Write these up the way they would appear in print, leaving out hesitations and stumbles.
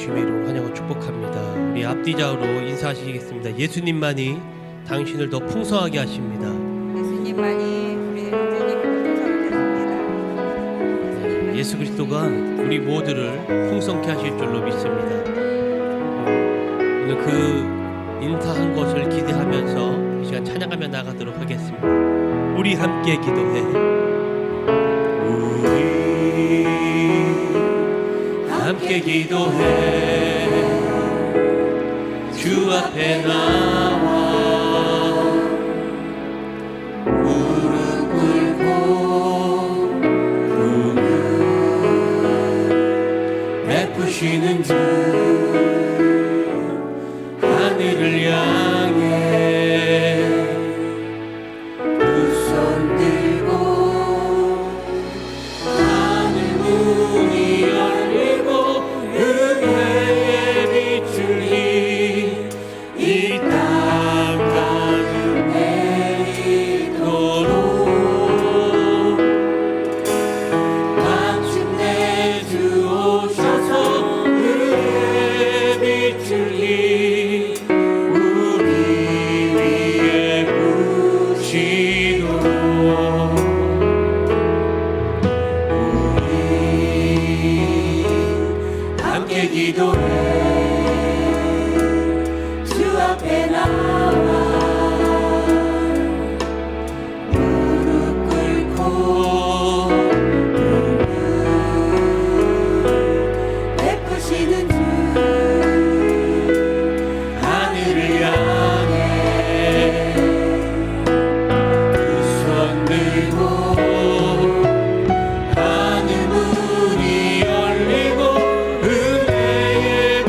주님의 이름으로 환영하고 축복합니다. 우리 앞뒤 좌우로 인사하시겠습니다. 예수님만이 당신을 더 풍성하게 하십니다. 예수님만이 우리 형제님을 풍성하게 하십니다. 예수 그리스도가 우리 모두를 풍성케 하실 줄로 믿습니다. 오늘 그 인사한 것을 기대하면서 이 시간 찬양하며 나가도록 하겠습니다. 우리 함께 기도해. 우리 함께 기도해. 주 앞에 나와 무릎 꿇고 부르는 베푸시는 주 하늘을 향해 두 손 들고 하늘 문이 열리고 은혜의 빛을 이 땅 가득 내리도록 마침내 주 오셔서 은혜의 빛을 우리 위에 부시도록 우리 함께 기도해. 주 앞에 나와 무릎 꿇고 베푸시는 주 하늘을 향해 두 손 들고 하늘 문이 열리고 은혜의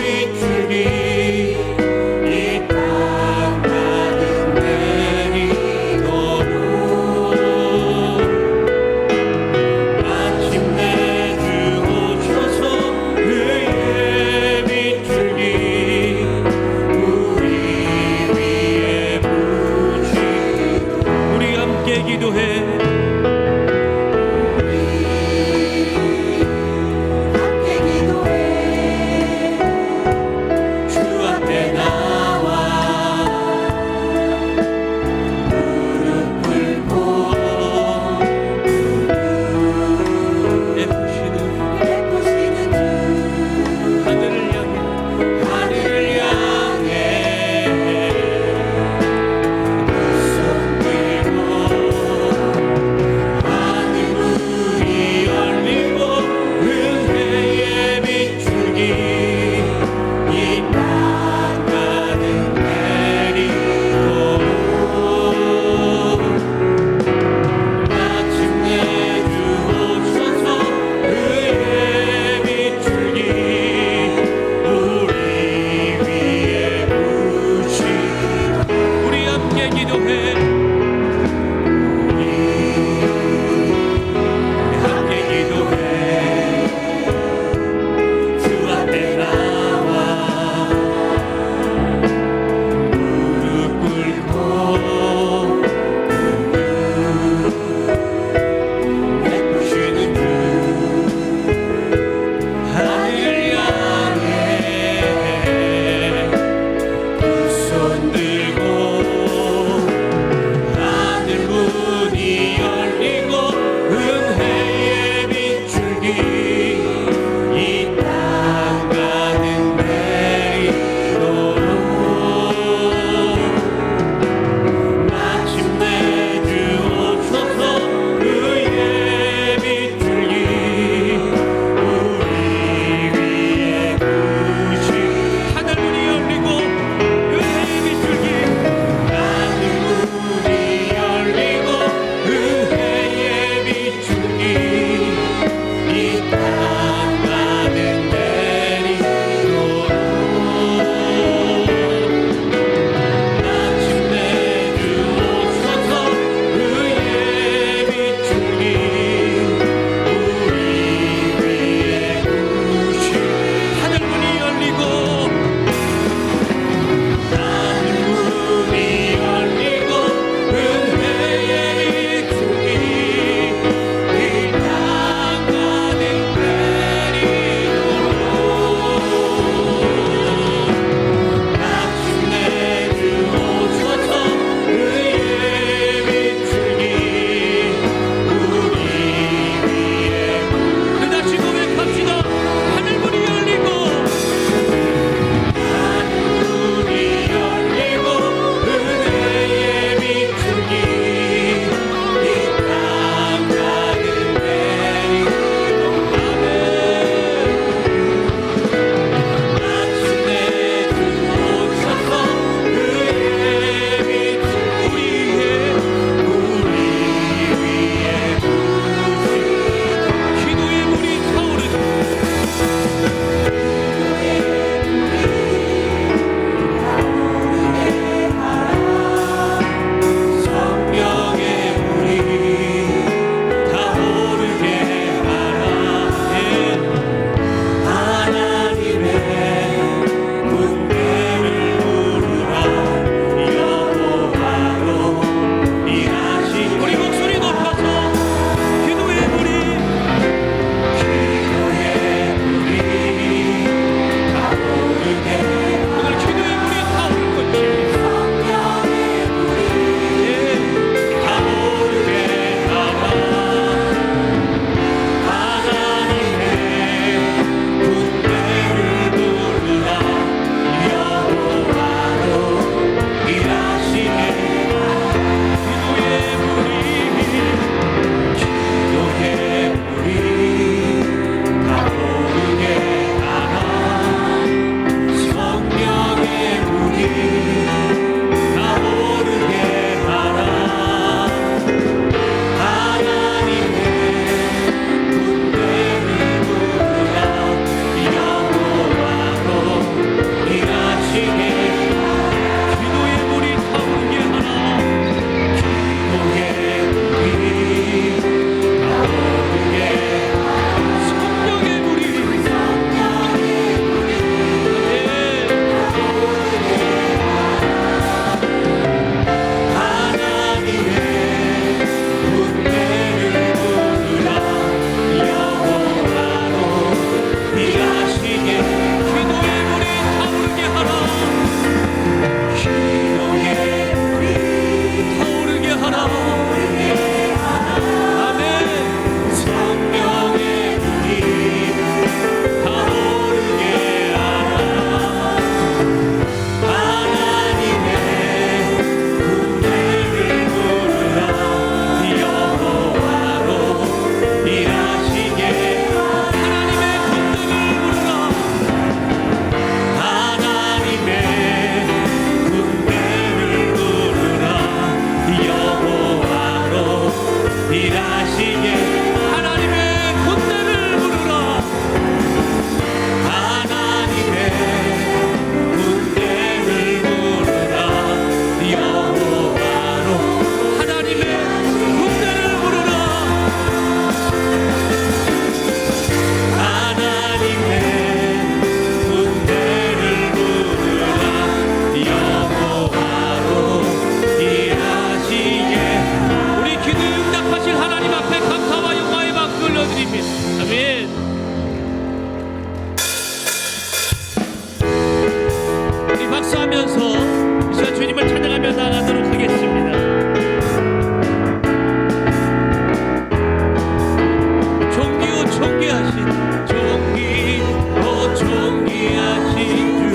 존귀하신 주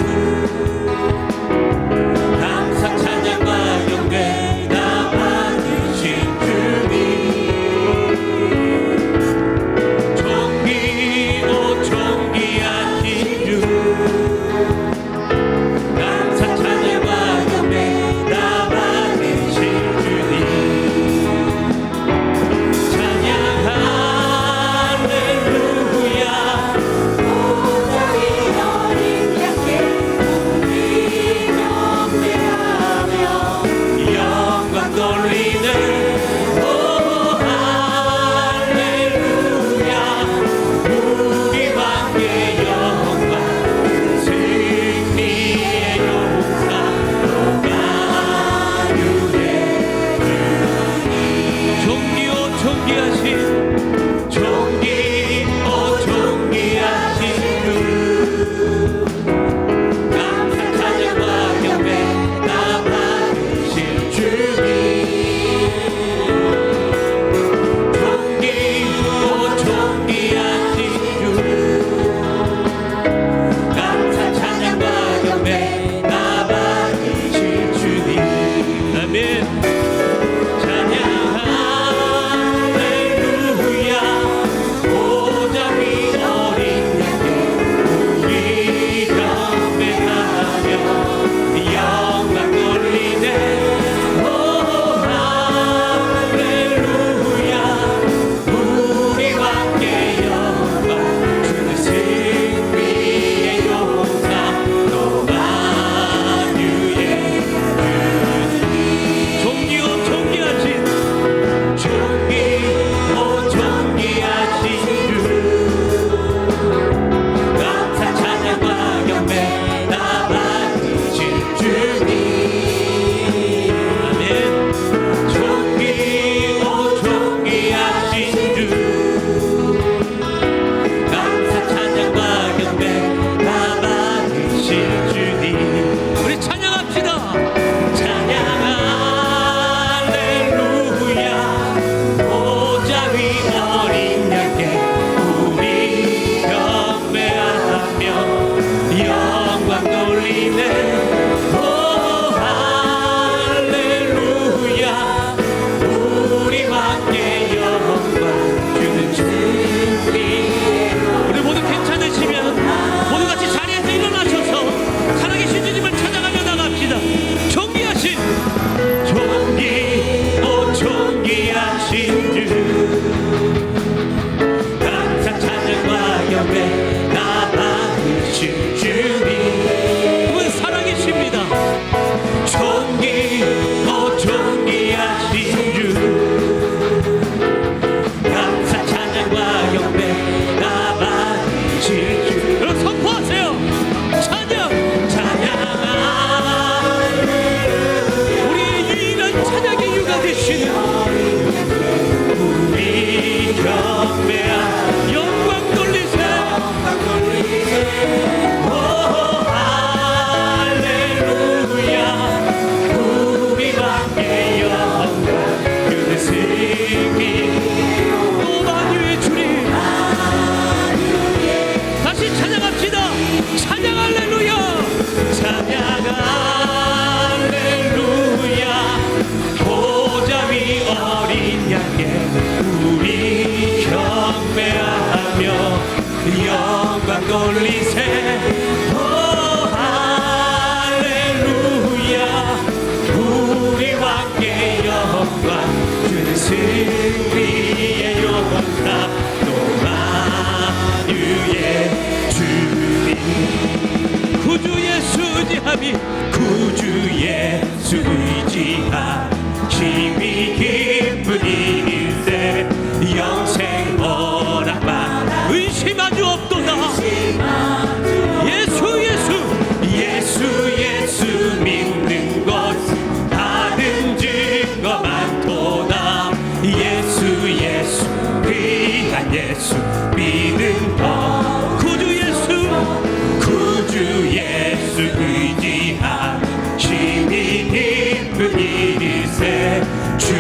감사 찬양과 경배 다 받으신 주님 존귀하신 주 감사 찬양과 경배 다 받으신 주님 찬양 할렐루야 보좌 위 어린 양께 우리 경배하며 영광 돌리는 오 할렐루야 우리 왕의 영광 승리의 용사 노가유의 존귀오 존귀하신 존귀오 존귀하신 주 감사 찬양과 경배 다 받으실 주님 존귀오 존귀하신 주 감사 찬양과 경배 다 받으실 주님 아멘 찬양 할렐루야 보좌 위 어린 양께 우리 경배하며 영광 돌리네 오 할렐루야 우리 왕께 영광 주는 승리의 용사 노가유의 존귀오 존귀하신 존귀오 존귀하신 주 감사 찬양과 경배 다 받으실 주님 아멘 존귀오 존귀하신 주 감사 찬양과 경배 다 받으실 주님 우리 찬양합시다 찬양 할렐루야 보좌 위 어린 양께 우리 경배하며 영광 돌리네 오 할렐루야 우리 왕께 영광 주는 주님 우리 모두 괜찮으시면 모두 같이 자리에서 일어나셔서 살아계신 주님을 찬양하며 나갑시다 존귀하신 존귀오 존귀하신 주 감사 찬양과 경배 다 받으실 주님 그분 살아계십니다 존귀오 존귀하신 주 감사 찬양과 경배 다 받으실 주 여러분 선포하세요 찬양 찬양 우리의 유일한 찬양의 유가 되시는 우리 경배한 영광 돌리세 오 할렐루야 우리 왕의 영광 그는 승리 오 만유의 주님 다시 찬양합시다 찬양 할렐루야 찬양 할렐루야 보좌 위 어린 양께 우리 경배하며 영광 돌리세 오 할렐루야 우리 왕께 영광 주는 승리의 용사 노마유의 주님 구주 예수 의지함이 구주 예수 의지함 힘이 기쁜 일세 영생 허락받 의심하주 없도다 예수 예수 예수 예수 믿는 것 받은 증거 많도다 예수 예수 귀한 예수 믿는 것 구주 예수 의지함 힘이 기쁜 일세 주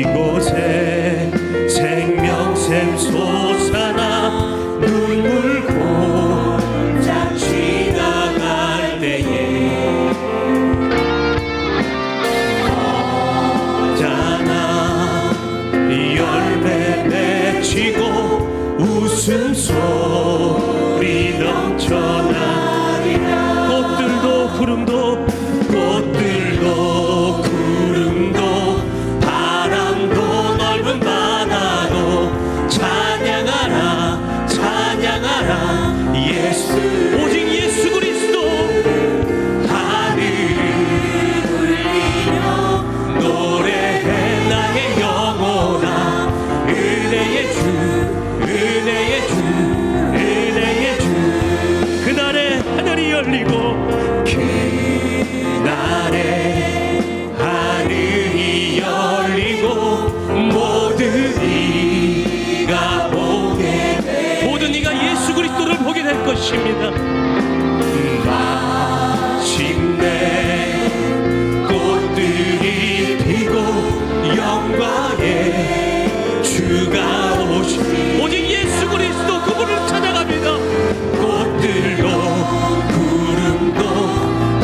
이곳에 생명샘 솟아나 눈물 골짝 지나갈 때에 언제나 열매 맺히고 웃음소리 넘쳐나리라. 꽃들도 구름도 바람도 넓은 바다도 찬양하라 찬양하라 예수. 오직 예수 그리스도. 하늘을 울리며 노래해 나의 영혼아. 은혜의 주 은혜의 주 은혜의 주. 그날에 하늘이 열리고 그날에 하늘이 열리고 모든 이가 보게 돼. 모든 이가 예수 그리스도를 보게 될 것입니다. 마침내 꽃들이 피고 영광의 주가 오시. 오직 예수 그리스도 그분을 찬양합니다. 꽃들도 구름도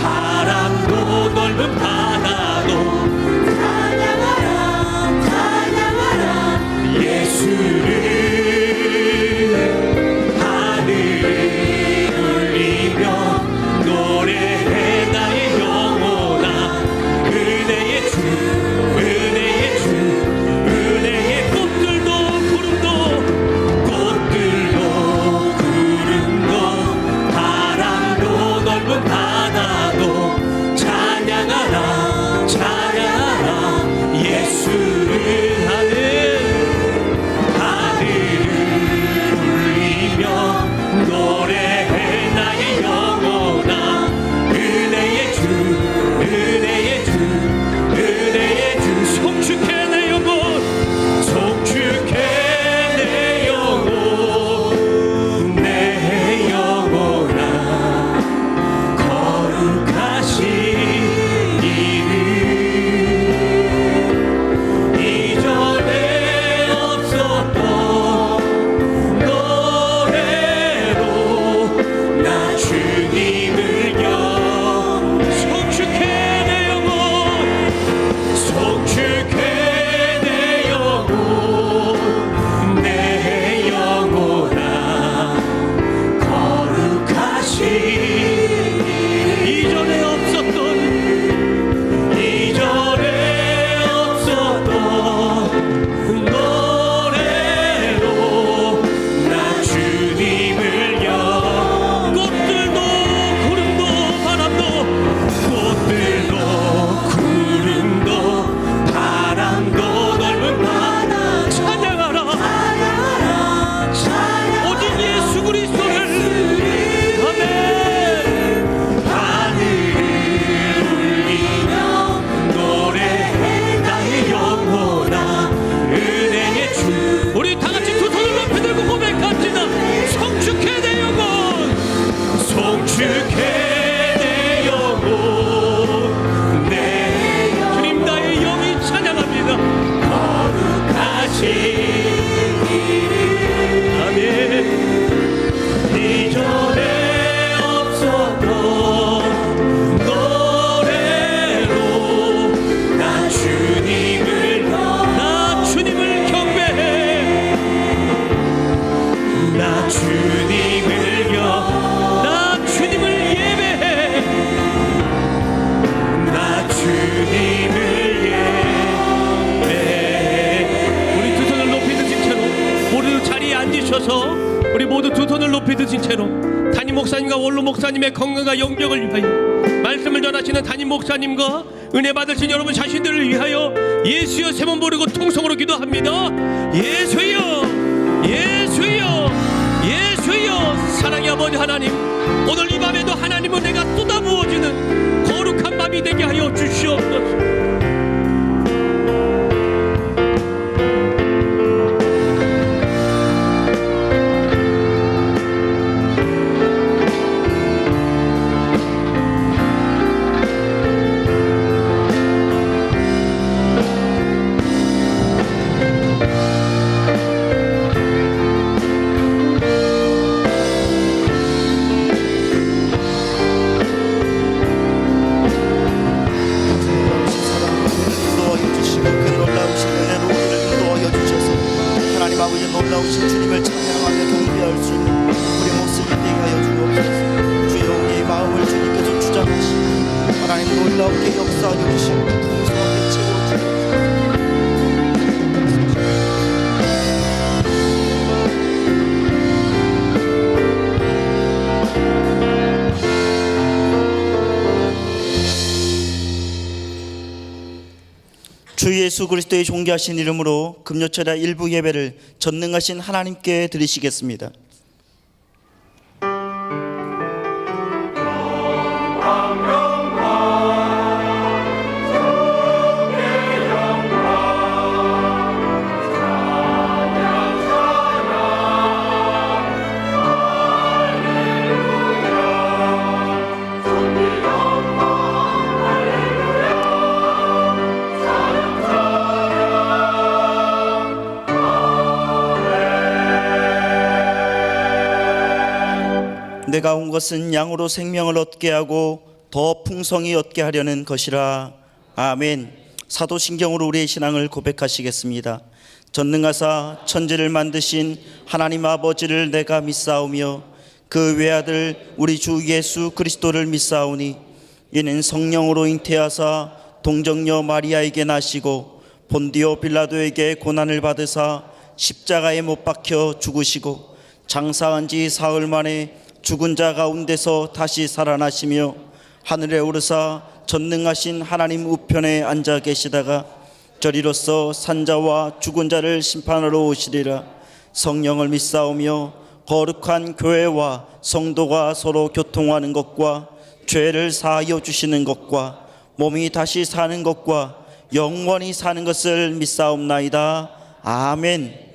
바람도 넓은 바다도 찬양하라 찬양하라 예수를. 하늘을 울리며 노래해 나의 영혼아. 은혜의 주 은혜의 주 은혜의. 꽃들도 구름도 바람도 넓은 바다도 찬양하라 찬양하라 예수를. 하늘을 울리며 노래해 나의 영혼아. 은혜의 주 은혜의 주 은혜의 주. 송축해 내 영혼 송축해 내 영혼 내 영혼아. 거룩하신 이름 이전에 없었던 노래로 나 주님을 송축해 내 영혼 송축해 내 영혼 내 영혼아. 거룩하신 이전에 없었던 노래로 나 주님을 꽃들도 구름도 바람도 꽃들도 구름도 바람도 넓은 바다 찬양하라 오직 예수 그리스도를. 아멘. 하늘을 울리며 노래해 나의 영혼아. 은혜의 주. 우리 다같이 두 손을 높이 들고 고백합시다. 송축해 내 영혼 송축해 내 영혼 내 주님 나의 영이 찬양합니다. 거룩하신 이름. 아멘. 이전에 없었던 노래로 나 주님을 경배해. 나 주님을 예배해. 나 주님을 예배해. 우리 두 손을 높이 드신 채로 모두 자리에 앉으셔서 우리 모두 두 손을 높이 드신 채로 담임 목사님과 원로 목사님의 건강과 영병을 위하여 말씀을 전하시는 담임 목사님과 은혜 받으신 여러분 자신들을 위하여 예수여 세 번 부르고 통성으로 기도합니다. 예수여 예수여 예수여. 사랑의 아버지 하나님, 오늘 이 밤에도 하나님은 내가 쏟아부어지는 거룩한 밤이 되게 하여 주시옵소서. 놀라우신 주님을 찬양하며 경배할 수 있는 우리 모습이 되게 하여 주옵소서. 주여 우리의 마음을 주님께서 주장하시고 하나님 놀랍게 역사하여 주시고 풍성하게 채워주옵소서. 주 예수 그리스도의 존귀하신 이름으로 금요철야 일부 예배를 전능하신 하나님께 드리시겠습니다. 내가 온 것은 양으로 생명을 얻게 하고 더 풍성히 얻게 하려는 것이라. 아멘. 사도신경으로 우리의 신앙을 고백하시겠습니다. 전능하사 천지를 만드신 하나님 아버지를 내가 믿사오며 그 외아들 우리 주 예수 그리스도를 믿사오니 이는 성령으로 잉태하사 동정녀 마리아에게 나시고 본디오 빌라도에게 고난을 받으사 십자가에 못 박혀 죽으시고 장사한 지 사흘 만에 죽은 자 가운데서 다시 살아나시며 하늘에 오르사 전능하신 하나님 우편에 앉아 계시다가 저리로서 산자와 죽은 자를 심판하러 오시리라. 성령을 믿사오며 거룩한 교회와 성도가 서로 교통하는 것과 죄를 사하여 주시는 것과 몸이 다시 사는 것과 영원히 사는 것을 믿사옵나이다. 아멘.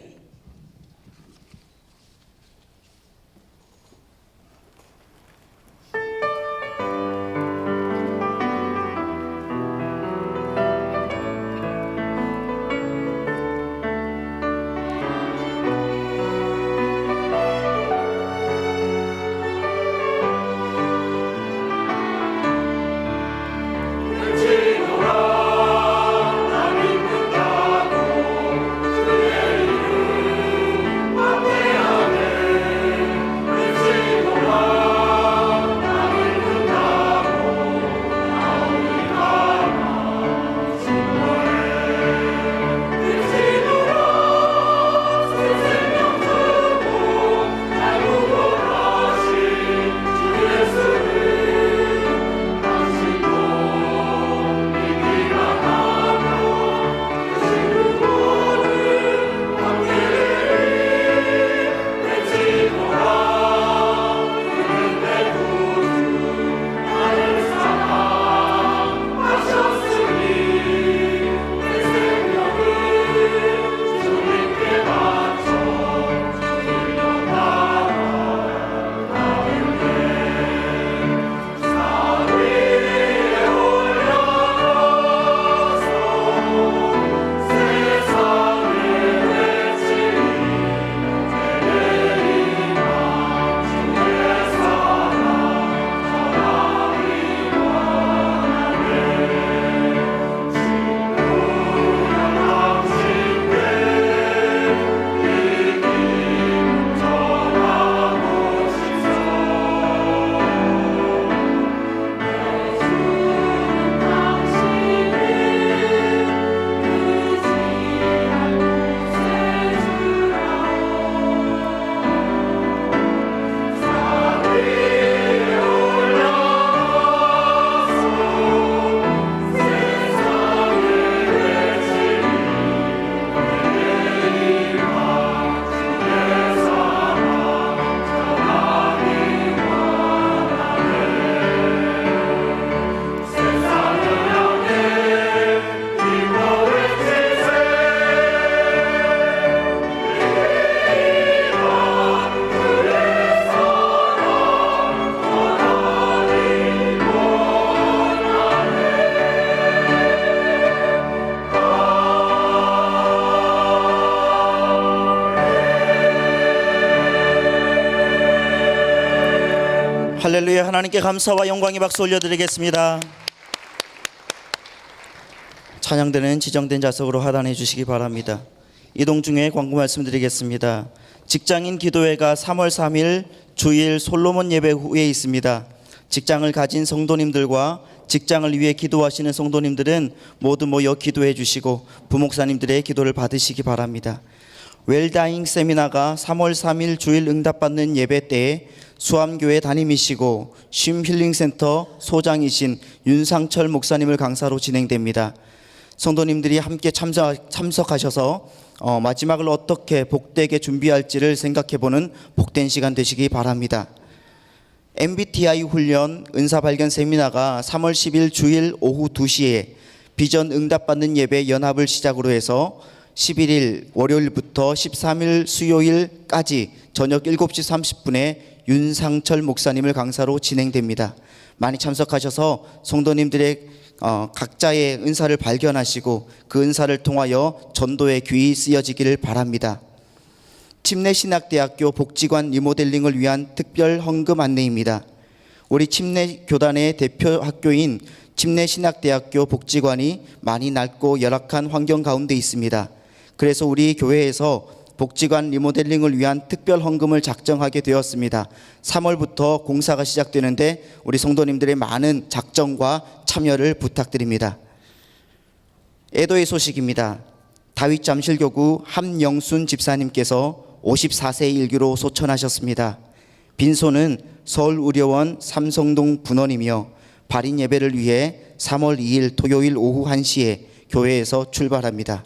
할렐루야. 하나님께 감사와 영광의 박수 올려드리겠습니다. 찬양대는 지정된 좌석으로 하단해 주시기 바랍니다. 이동 중에 광고 말씀드리겠습니다. 직장인 기도회가 3월 3일 주일 솔로몬 예배 후에 있습니다. 직장을 가진 성도님들과 직장을 위해 기도하시는 성도님들은 모두 모여 기도해 주시고 부목사님들의 기도를 받으시기 바랍니다. 웰다잉 세미나가 3월 3일 주일 응답받는 예배 때에 수암교회 담임이시고 쉼 힐링센터 소장이신 윤상철 목사님을 강사로 진행됩니다. 성도님들이 함께 참석하셔서 마지막을 어떻게 복되게 준비할지를 생각해보는 복된 시간 되시기 바랍니다. MBTI 훈련 은사발견 세미나가 3월 10일 주일 오후 2시에 비전 응답받는 예배 연합을 시작으로 해서 11일 월요일부터 13일 수요일까지 저녁 7시 30분에 윤상철 목사님을 강사로 진행됩니다. 많이 참석하셔서 성도님들의 각자의 은사를 발견하시고 그 은사를 통하여 전도의 귀히 쓰여지기를 바랍니다. 침례신학대학교 복지관 리모델링을 위한 특별 헌금 안내입니다. 우리 침례교단의 대표 학교인 침례신학대학교 복지관이 많이 낡고 열악한 환경 가운데 있습니다. 그래서 우리 교회에서 복지관 리모델링을 위한 특별 헌금을 작정하게 되었습니다. 3월부터 공사가 시작되는데 우리 성도님들의 많은 작정과 참여를 부탁드립니다. 애도의 소식입니다. 다윗 잠실교구 함영순 집사님께서 54세 일기로 소천하셨습니다. 빈소는 서울의료원 삼성동 분원이며 발인 예배를 위해 3월 2일 토요일 오후 1시에 교회에서 출발합니다.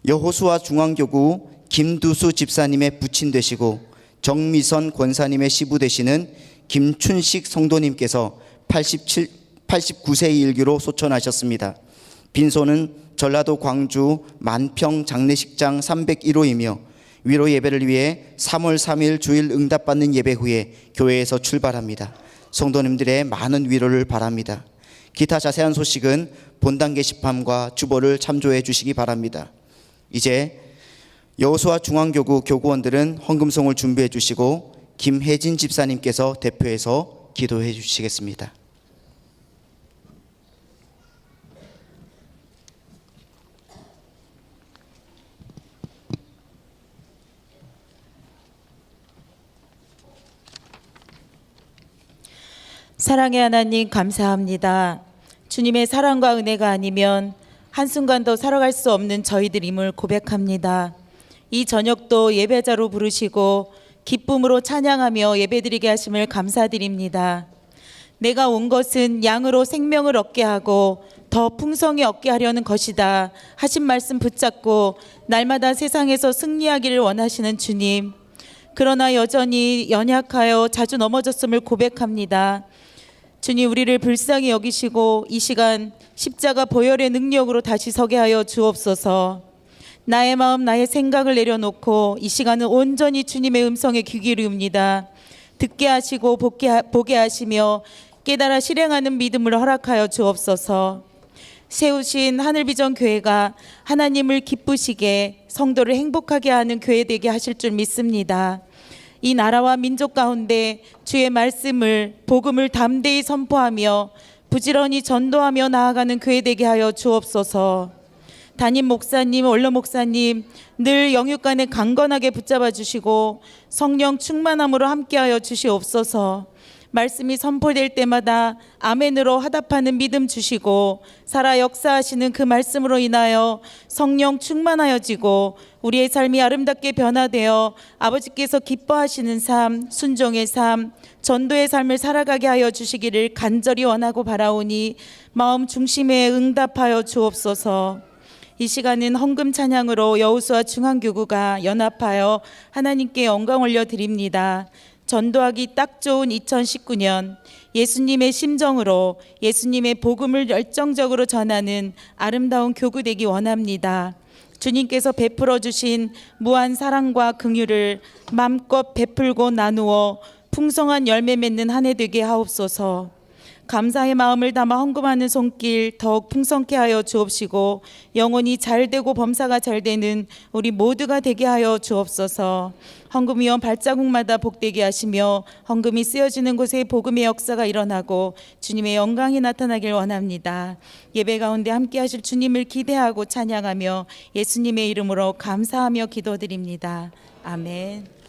여호수아 중앙교구 김두수 집사님의 부친 되시고 정미선 권사님의 시부 되시는 김춘식 성도님께서 89세 일기로 소천하셨습니다. 빈소는 전라도 광주 만평 장례식장 301호이며 위로 예배를 위해 3월 3일 주일 응답받는 예배 후에 교회에서 출발합니다. 성도님들의 많은 위로를 바랍니다. 기타 자세한 소식은 본당 게시판과 주보를 참조해 주시기 바랍니다. 이제 여호수아 중앙교구 교구원들은 헌금송을 준비해 주시고 김혜진 집사님께서 대표해서 기도해 주시겠습니다. 사랑의 하나님 감사합니다. 주님의 사랑과 은혜가 아니면 한순간도 살아갈 수 없는 저희들임을 고백합니다. 이 저녁도 예배자로 부르시고 기쁨으로 찬양하며 예배드리게 하심을 감사드립니다. 내가 온 것은 양으로 생명을 얻게 하고 더 풍성히 얻게 하려는 것이다 하신 말씀 붙잡고 날마다 세상에서 승리하기를 원하시는 주님, 그러나 여전히 연약하여 자주 넘어졌음을 고백합니다. 주님, 우리를 불쌍히 여기시고 이 시간 십자가 보혈의 능력으로 다시 서게 하여 주옵소서. 나의 마음 나의 생각을 내려놓고 이 시간은 온전히 주님의 음성에 귀 기울입니다. 듣게 하시고 보게 하시며 깨달아 실행하는 믿음을 허락하여 주옵소서. 세우신 하늘비전 교회가 하나님을 기쁘시게 성도를 행복하게 하는 교회 되게 하실 줄 믿습니다. 이 나라와 민족 가운데 주의 말씀을 복음을 담대히 선포하며 부지런히 전도하며 나아가는 교회 되게 하여 주옵소서. 담임 목사님, 원로 목사님 늘 영육간에 강건하게 붙잡아 주시고 성령 충만함으로 함께하여 주시옵소서. 말씀이 선포될 때마다 아멘으로 화답하는 믿음 주시고 살아 역사하시는 그 말씀으로 인하여 성령 충만하여지고 우리의 삶이 아름답게 변화되어 아버지께서 기뻐하시는 삶, 순종의 삶, 전도의 삶을 살아가게 하여 주시기를 간절히 원하고 바라오니 마음 중심에 응답하여 주옵소서. 이 시간은 헌금 찬양으로 여호수아 중앙교구가 연합하여 하나님께 영광 올려드립니다. 전도하기 딱 좋은 2019년 예수님의 심정으로 예수님의 복음을 열정적으로 전하는 아름다운 교구 되기 원합니다. 주님께서 베풀어 주신 무한 사랑과 긍휼을 맘껏 베풀고 나누어 풍성한 열매 맺는 한 해 되게 하옵소서. 감사의 마음을 담아 헌금하는 손길 더욱 풍성케 하여 주옵시고 영혼이 잘되고 범사가 잘되는 우리 모두가 되게 하여 주옵소서. 헌금위원 발자국마다 복되게 하시며 헌금이 쓰여지는 곳에 복음의 역사가 일어나고 주님의 영광이 나타나길 원합니다. 예배 가운데 함께 하실 주님을 기대하고 찬양하며 예수님의 이름으로 감사하며 기도드립니다. 아멘.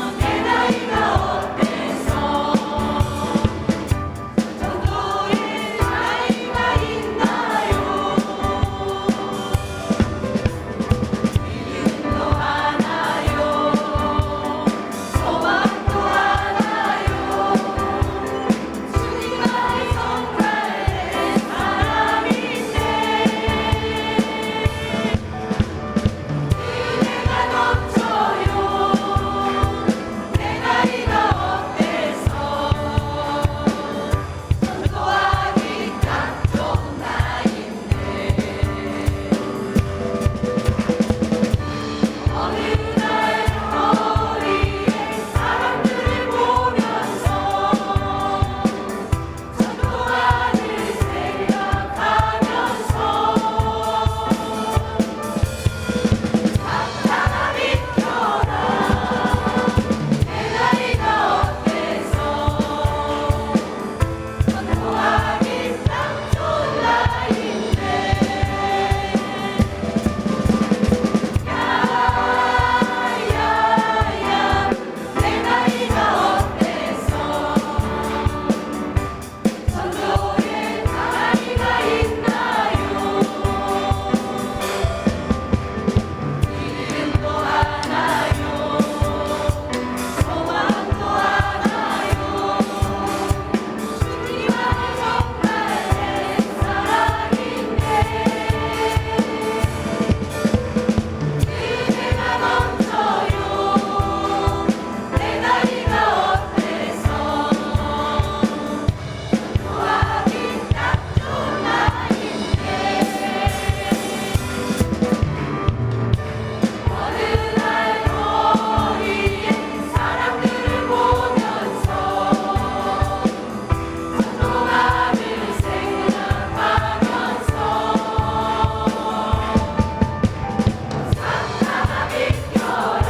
내 나이가 어때서 전도의 나이가 있나요? 믿음도 하나요? 소망도 하나요? 주님만이 정말 사람인데 은혜가 넘쳐요. 내 나이가 어때서 전도하기 딱 좋은 나이인데 어느 날 거리에 사람들을 보면서 전도하를 생각하면서 사랑아 비켜라. 내 나이가 어때서 전도하기 딱 좋은 나이인데 야야야 내 나이가 어때서 전도의 나이가 있나요? 믿음도 하나요? 소망도 하나요? 주님만이 정말 내 사랑인데 은혜가 넘쳐요. 내 나이가 어때서 전도하기 딱 좋은 나이인데 어느 날 거리에 사람들을 보면서 전도하를 생각하면서 사랑아 비켜라.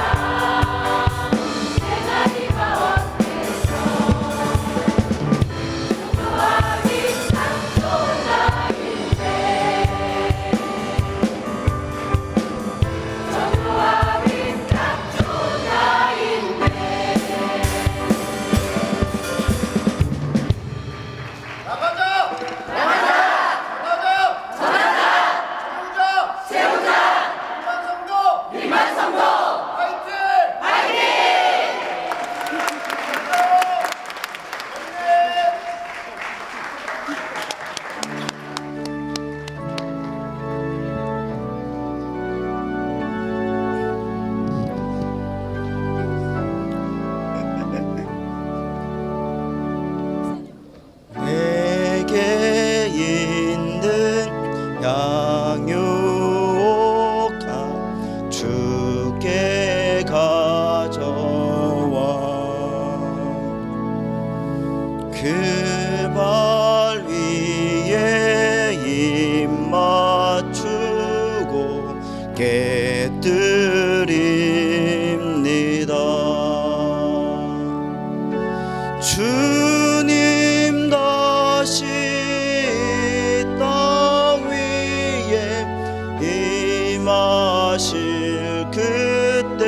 내 나이가 어때서 전도하기 딱 좋은 나이인데 전도하기 딱 좋은 나이인데 내게 있는 양육가 주께 가져와 그 발 위에 입 맞추고 깨뜨립니다. 주님 다시 땅 위에 임하실 그때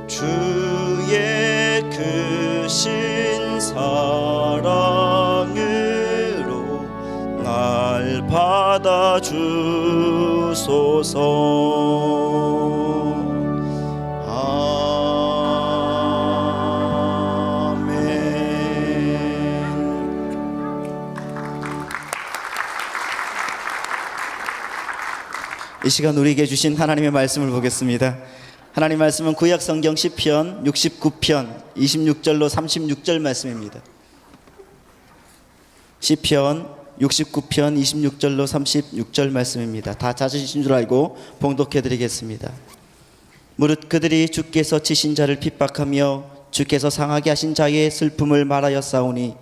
주의 크신 사랑으로 날 받아주소서. 이 시간 우리에게 주신 하나님의 말씀을 보겠습니다. 하나님 말씀은 구약 성경 시편 69편 26절로 36절 말씀입니다. 시편 69편 26절로 36절 말씀입니다. 다 찾으신 줄 알고 봉독해 드리겠습니다. 무릇 그들이 주께서 치신 자를 핍박하며 주께서 상하게 하신 자의 슬픔을 말하였사오니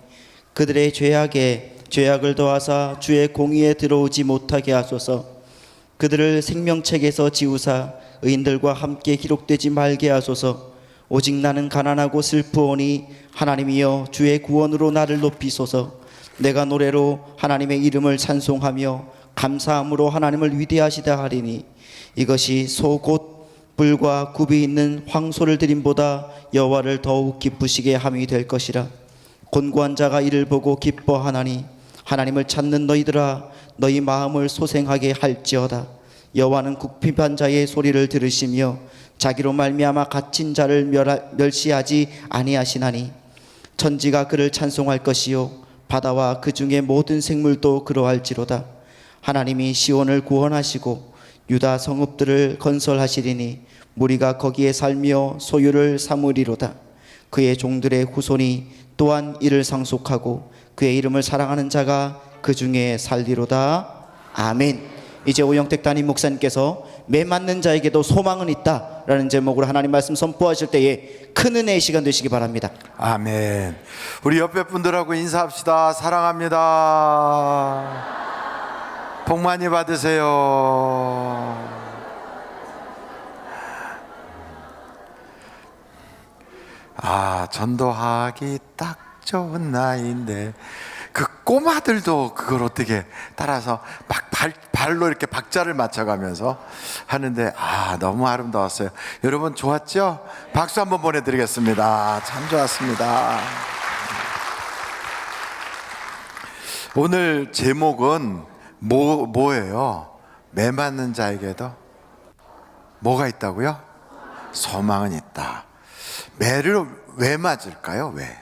그들의 죄악에 죄악을 더하사 주의 공의에 들어오지 못하게 하소서. 그들을 생명책에서 지우사 의인들과 함께 기록되지 말게 하소서. 오직 나는 가난하고 슬프오니 하나님이여 주의 구원으로 나를 높이소서. 내가 노래로 하나님의 이름을 찬송하며 감사함으로 하나님을 위대하시다 하리니 이것이 소 곧 불과 굽이 있는 황소를 드림보다 여호와를 더욱 기쁘시게 함이 될 것이라. 곤고한 자가 이를 보고 기뻐하나니 하나님을 찾는 너희들아 너희 마음을 소생하게 할지어다. 여호와는 궁핍한 자의 소리를 들으시며 자기로 말미암아 갇힌 자를 멸시하지 아니하시나니 천지가 그를 찬송할 것이요 바다와 그 중에 모든 생물도 그러할지로다. 하나님이 시온을 구원하시고 유다 성읍들을 건설하시리니 무리가 거기에 살며 소유를 삼으리로다. 그의 종들의 후손이 또한 이를 상속하고 그의 이름을 사랑하는 자가 그 중에 살리로다. 아멘. 이제 오영택 담임 목사님께서 매 맞는 자에게도 소망은 있다라는 제목으로 하나님 말씀 선포하실 때에 큰 은혜의 시간 되시기 바랍니다. 아멘. 우리 옆에 분들하고 인사합시다. 사랑합니다. 복 많이 받으세요. 전도하기 딱 좋은 나이인데 그 꼬마들도 그걸 어떻게 따라서 막 발로 이렇게 박자를 맞춰가면서 하는데 너무 아름다웠어요. 여러분 좋았죠? 박수 한번 보내드리겠습니다. 참 좋았습니다. 오늘 제목은 뭐예요? 매 맞는 자에게도 뭐가 있다고요? 소망은 있다. 매를 왜 맞을까요? 왜?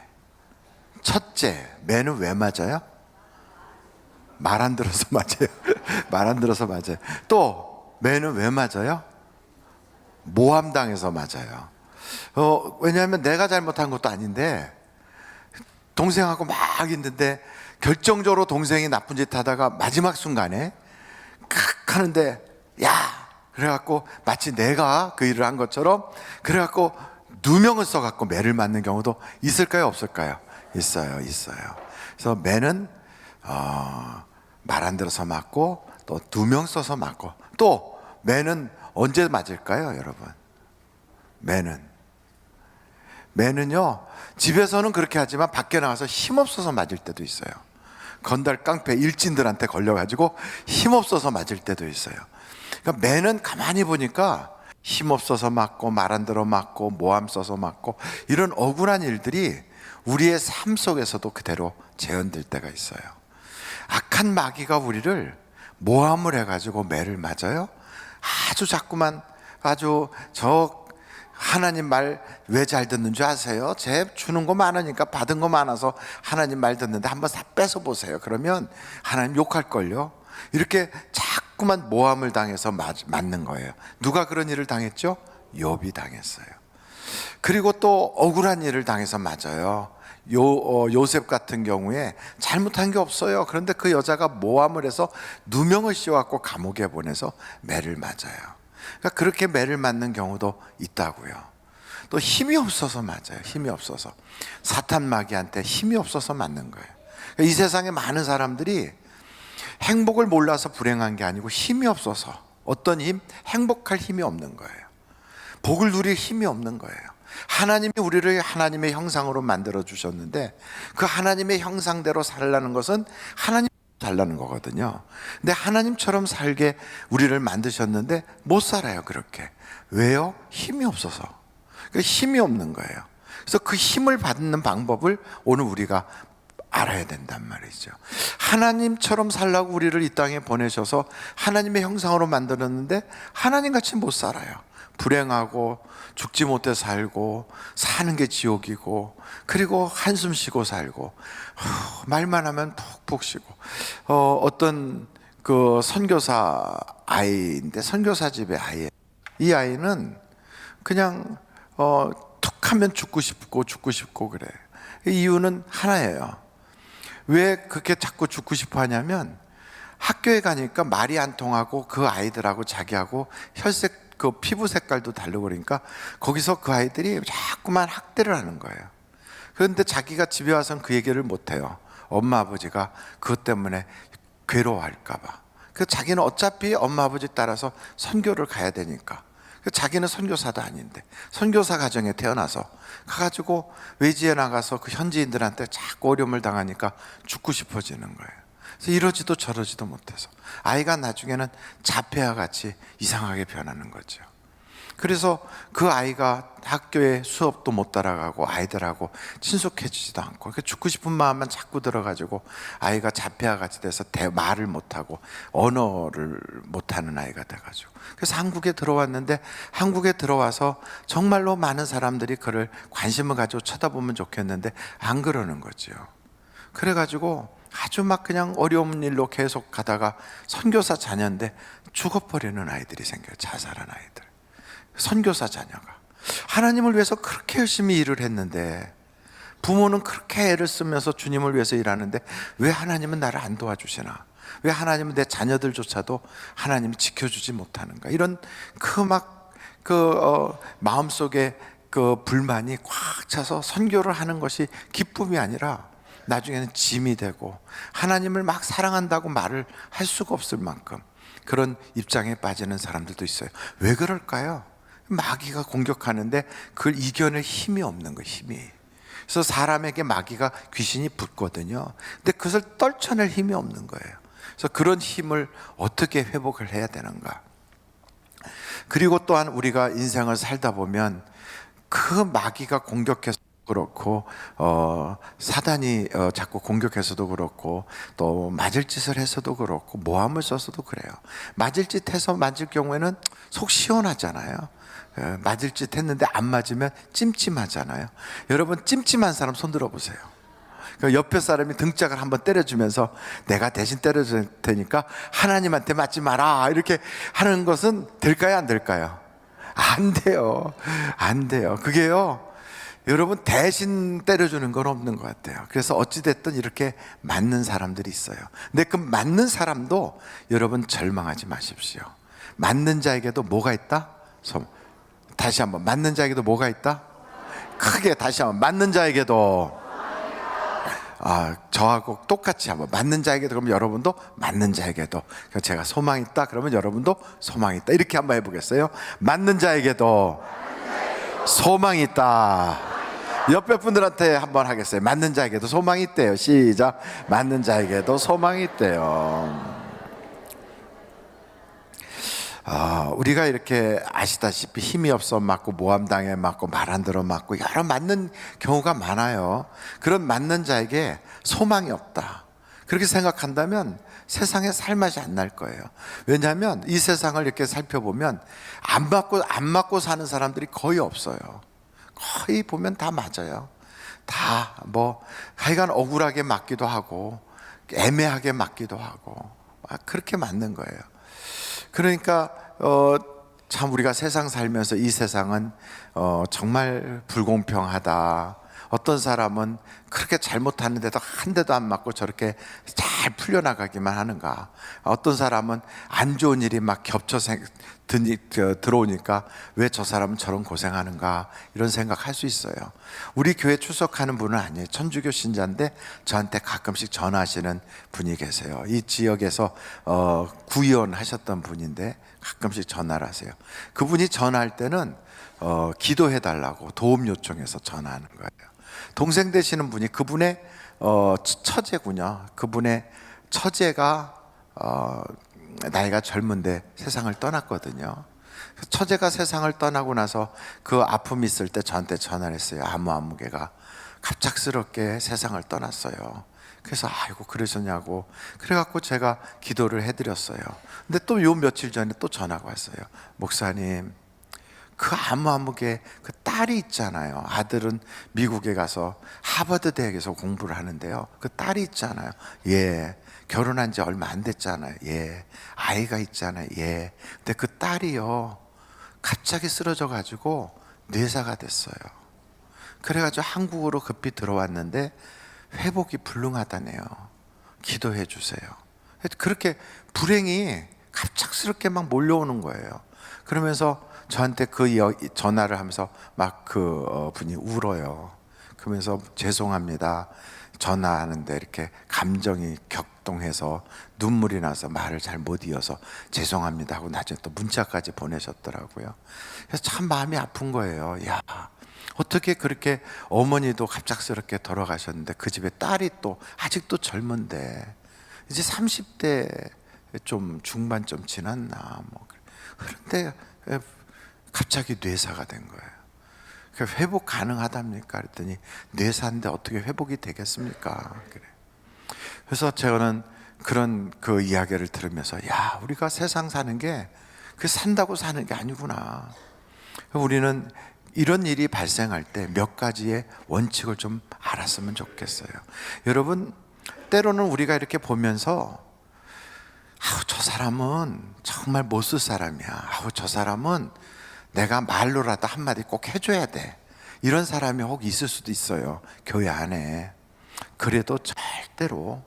첫째, 매는 왜 맞아요? 말 안 들어서 맞아요. 말 안 들어서 맞아요. 또 매는 왜 맞아요? 모함당해서 맞아요. 왜냐하면 내가 잘못한 것도 아닌데 동생하고 막 있는데 결정적으로 동생이 나쁜 짓 하다가 마지막 순간에 칵 하는데 야! 그래갖고 마치 내가 그 일을 한 것처럼 그래갖고 누명을 써갖고 매를 맞는 경우도 있을까요? 없을까요? 있어요. 그래서 매는 말 안 들어서 맞고 또 누명 써서 맞고 또 매는 언제 맞을까요, 여러분? 매는요 집에서는 그렇게 하지만 밖에 나가서 힘없어서 맞을 때도 있어요. 건달 깡패 일진들한테 걸려가지고 힘없어서 맞을 때도 있어요. 그러니까 매는 가만히 보니까 힘없어서 맞고 말 안 들어 맞고 모함 써서 맞고 이런 억울한 일들이 우리의 삶 속에서도 그대로 재현될 때가 있어요. 악한 마귀가 우리를 모함을 해가지고 매를 맞아요. 아주 자꾸만 저 하나님 말 왜 잘 듣는 줄 아세요? 제 주는 거 많으니까 받은 거 많아서 하나님 말 듣는데 한번 다 뺏어 보세요. 그러면 하나님 욕할걸요. 이렇게 자꾸만 모함을 당해서 맞는 거예요. 누가 그런 일을 당했죠? 욥이 당했어요. 그리고 또 억울한 일을 당해서 맞아요. 요셉 같은 경우에 잘못한 게 없어요. 그런데 그 여자가 모함을 해서 누명을 씌워갖고 감옥에 보내서 매를 맞아요. 그러니까 그렇게 매를 맞는 경우도 있다고요. 또 힘이 없어서 맞아요. 힘이 없어서 사탄 마귀한테 힘이 없어서 맞는 거예요. 그러니까 이 세상에 많은 사람들이 행복을 몰라서 불행한 게 아니고 힘이 없어서 어떤 힘? 행복할 힘이 없는 거예요. 복을 누릴 힘이 없는 거예요. 하나님이 우리를 하나님의 형상으로 만들어 주셨는데 그 하나님의 형상대로 살라는 것은 하나님 달라는 거거든요. 근데 하나님처럼 살게 우리를 만드셨는데 못 살아요. 그렇게. 왜요? 힘이 없어서. 그러니까 힘이 없는 거예요. 그래서 그 힘을 받는 방법을 오늘 우리가 알아야 된단 말이죠. 하나님처럼 살라고 우리를 이 땅에 보내셔서 하나님의 형상으로 만들었는데 하나님같이 못 살아요. 불행하고 죽지 못해 살고 사는 게 지옥이고 그리고 한숨 쉬고 살고 말만 하면 푹푹 쉬고 어떤 그 선교사 아이인데 선교사 집의 아이예요. 이 아이는 그냥 툭하면 죽고 싶고 그래. 이유는 하나예요. 왜 그렇게 자꾸 죽고 싶어 하냐면 학교에 가니까 말이 안 통하고 그 아이들하고 자기하고 혈색 그 피부 색깔도 다르고 그러니까 거기서 그 아이들이 자꾸만 학대를 하는 거예요. 그런데 자기가 집에 와서는 그 얘기를 못 해요. 엄마 아버지가 그것 때문에 괴로워할까 봐. 그 자기는 어차피 엄마 아버지 따라서 선교를 가야 되니까. 자기는 선교사도 아닌데 선교사 가정에 태어나서 가가지고 외지에 나가서 그 현지인들한테 자꾸 어려움을 당하니까 죽고 싶어지는 거예요. 그래서 이러지도 저러지도 못해서 아이가 나중에는 자폐와 같이 이상하게 변하는 거죠. 그래서 그 아이가 학교에 수업도 못 따라가고 아이들하고 친숙해지지도 않고 죽고 싶은 마음만 자꾸 들어가지고 아이가 자폐와 같이 돼서 말을 못하고 언어를 못하는 아이가 돼가지고 그래서 한국에 들어왔는데 한국에 들어와서 정말로 많은 사람들이 그를 관심을 가지고 쳐다보면 좋겠는데 안 그러는 거죠. 그래가지고 아주 막 그냥 어려운 일로 계속 가다가 선교사 자녀인데 죽어버리는 아이들이 생겨요. 자살한 아이들. 선교사 자녀가 하나님을 위해서 그렇게 열심히 일을 했는데 부모는 그렇게 애를 쓰면서 주님을 위해서 일하는데 왜 하나님은 나를 안 도와주시나? 왜 하나님은 내 자녀들조차도 하나님이 지켜주지 못하는가? 이런 마음속에 그 불만이 꽉 차서 선교를 하는 것이 기쁨이 아니라 나중에는 짐이 되고 하나님을 막 사랑한다고 말을 할 수가 없을 만큼 그런 입장에 빠지는 사람들도 있어요. 왜 그럴까요? 마귀가 공격하는데 그걸 이겨낼 힘이 없는 거예요. 힘이. 그래서 사람에게 마귀가 귀신이 붙거든요. 근데 그것을 떨쳐낼 힘이 없는 거예요. 그래서 그런 힘을 어떻게 회복을 해야 되는가? 그리고 또한 우리가 인생을 살다 보면 그 마귀가 공격해서 그렇고 사단이 자꾸 공격해서도 그렇고 또 맞을 짓을 해서도 그렇고 모함을 써서도 그래요. 맞을 짓 해서 맞을 경우에는 속 시원하잖아요. 맞을 짓 했는데 안 맞으면 찜찜하잖아요. 여러분 찜찜한 사람 손 들어보세요. 옆에 사람이 등짝을 한번 때려주면서 내가 대신 때려줄 테니까 하나님한테 맞지 마라 이렇게 하는 것은 될까요? 안 될까요? 안 돼요. 안 돼요. 그게요, 여러분 대신 때려주는 건 없는 것 같아요. 그래서 어찌됐든 이렇게 맞는 사람들이 있어요. 근데 그 맞는 사람도 여러분 절망하지 마십시오. 맞는 자에게도 뭐가 있다? 다시 한번, 맞는 자에게도 뭐가 있다? 크게 다시 한번, 맞는 자에게도 저하고 똑같이 한번, 맞는 자에게도, 그러면 여러분도 맞는 자에게도, 제가 소망이 있다 그러면 여러분도 소망이 있다 이렇게 한번 해보겠어요? 맞는 자에게도 소망이 있다. 옆에 분들한테 한번 하겠어요. 맞는 자에게도 소망이 있대요. 시작. 맞는 자에게도 소망이 있대요. 우리가 이렇게 아시다시피 힘이 없어 맞고 모함당해 맞고 말 안 들어 맞고 여러 맞는 경우가 많아요. 그런 맞는 자에게 소망이 없다 그렇게 생각한다면 세상에 살 맛이 안 날 거예요. 왜냐하면 이 세상을 이렇게 살펴보면 안 맞고 사는 사람들이 거의 없어요. 거의 보면 다 맞아요. 다 하여간 억울하게 맞기도 하고 애매하게 맞기도 하고 그렇게 맞는 거예요. 그러니까 참 우리가 세상 살면서 이 세상은 정말 불공평하다. 어떤 사람은 그렇게 잘못하는데도 한 대도 안 맞고 저렇게 잘 풀려나가기만 하는가? 어떤 사람은 안 좋은 일이 막 겹쳐 들어오니까 왜 저 사람은 저런 고생하는가? 이런 생각할 수 있어요. 우리 교회 출석하는 분은 아니에요. 천주교 신자인데 저한테 가끔씩 전화하시는 분이 계세요. 이 지역에서 구의원 하셨던 분인데 가끔씩 전화를 하세요. 그분이 전화할 때는 기도해달라고 도움 요청해서 전화하는 거예요. 동생 되시는 분이 그분의 처제군요. 그분의 처제가 나이가 젊은데 세상을 떠났거든요. 처제가 세상을 떠나고 나서 그 아픔이 있을 때 저한테 전화를 했어요. 아무개가 갑작스럽게 세상을 떠났어요. 그래서 아이고 그러셨냐고 그래갖고 제가 기도를 해드렸어요. 근데 또 요 며칠 전에 또 전화가 왔어요. 목사님, 그 아무개 그 딸이 있잖아요. 아들은 미국에 가서 하버드 대학에서 공부를 하는데요. 그 딸이 있잖아요. 예, 결혼한 지 얼마 안 됐잖아요. 예. 아이가 있잖아요. 예. 근데 그 딸이요, 갑자기 쓰러져 가지고 뇌사가 됐어요. 그래가지고 한국으로 급히 들어왔는데 회복이 불능하다네요. 기도해 주세요. 그렇게 불행이 갑작스럽게 막 몰려오는 거예요. 그러면서 저한테 그 전화를 하면서 막 그 분이 울어요. 그러면서 죄송합니다. 전화하는데 이렇게 감정이 격동해서 눈물이 나서 말을 잘 못 이어서 죄송합니다 하고 나중에 또 문자까지 보내셨더라고요. 그래서 참 마음이 아픈 거예요. 야, 어떻게 그렇게 어머니도 갑작스럽게 돌아가셨는데 그 집에 딸이 또 아직도 젊은데 이제 30대 좀 중반 좀 지났나 뭐 그런데 갑자기 뇌사가 된 거예요. 회복 가능하답니까? 그랬더니 뇌사인데 어떻게 회복이 되겠습니까? 그래. 그래서 저는 그런 그 이야기를 들으면서 야, 우리가 세상 사는 게 그 산다고 사는 게 아니구나. 우리는 이런 일이 발생할 때 몇 가지의 원칙을 좀 알았으면 좋겠어요. 여러분, 때로는 우리가 이렇게 보면서 아우, 저 사람은 정말 못 쓸 사람이야. 아우, 저 사람은 내가 말로라도 한마디 꼭 해줘야 돼. 이런 사람이 혹 있을 수도 있어요. 교회 안에. 그래도 절대로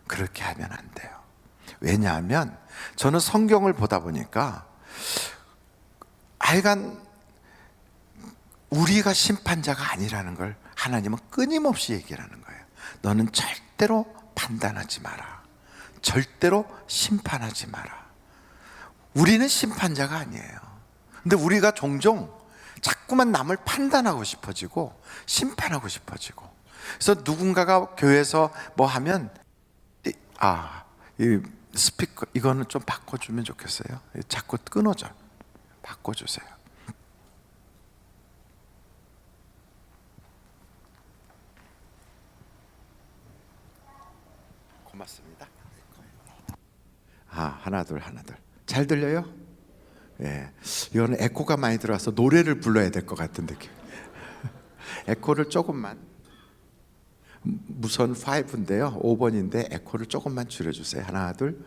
그렇게 하면 안 돼요. 왜냐하면 저는 성경을 보다 보니까 하여간 우리가 심판자가 아니라는 걸 하나님은 끊임없이 얘기를 하는 거예요. 너는 절대로 판단하지 마라. 절대로 심판하지 마라. 우리는 심판자가 아니에요. 근데 우리가 종종 자꾸만 남을 판단하고 싶어지고 심판하고 싶어지고, 그래서 누군가가 교회에서 뭐 하면 이 스피커 이거는 좀 바꿔주면 좋겠어요. 자꾸 끊어져. 바꿔주세요. 고맙습니다. 하나 둘 잘 들려요? 예, 이거는 에코가 많이 들어와서 노래를 불러야 될 것 같은 느낌. 에코를 조금만, 무선 5인데요 5번인데 에코를 조금만 줄여주세요. 하나 둘.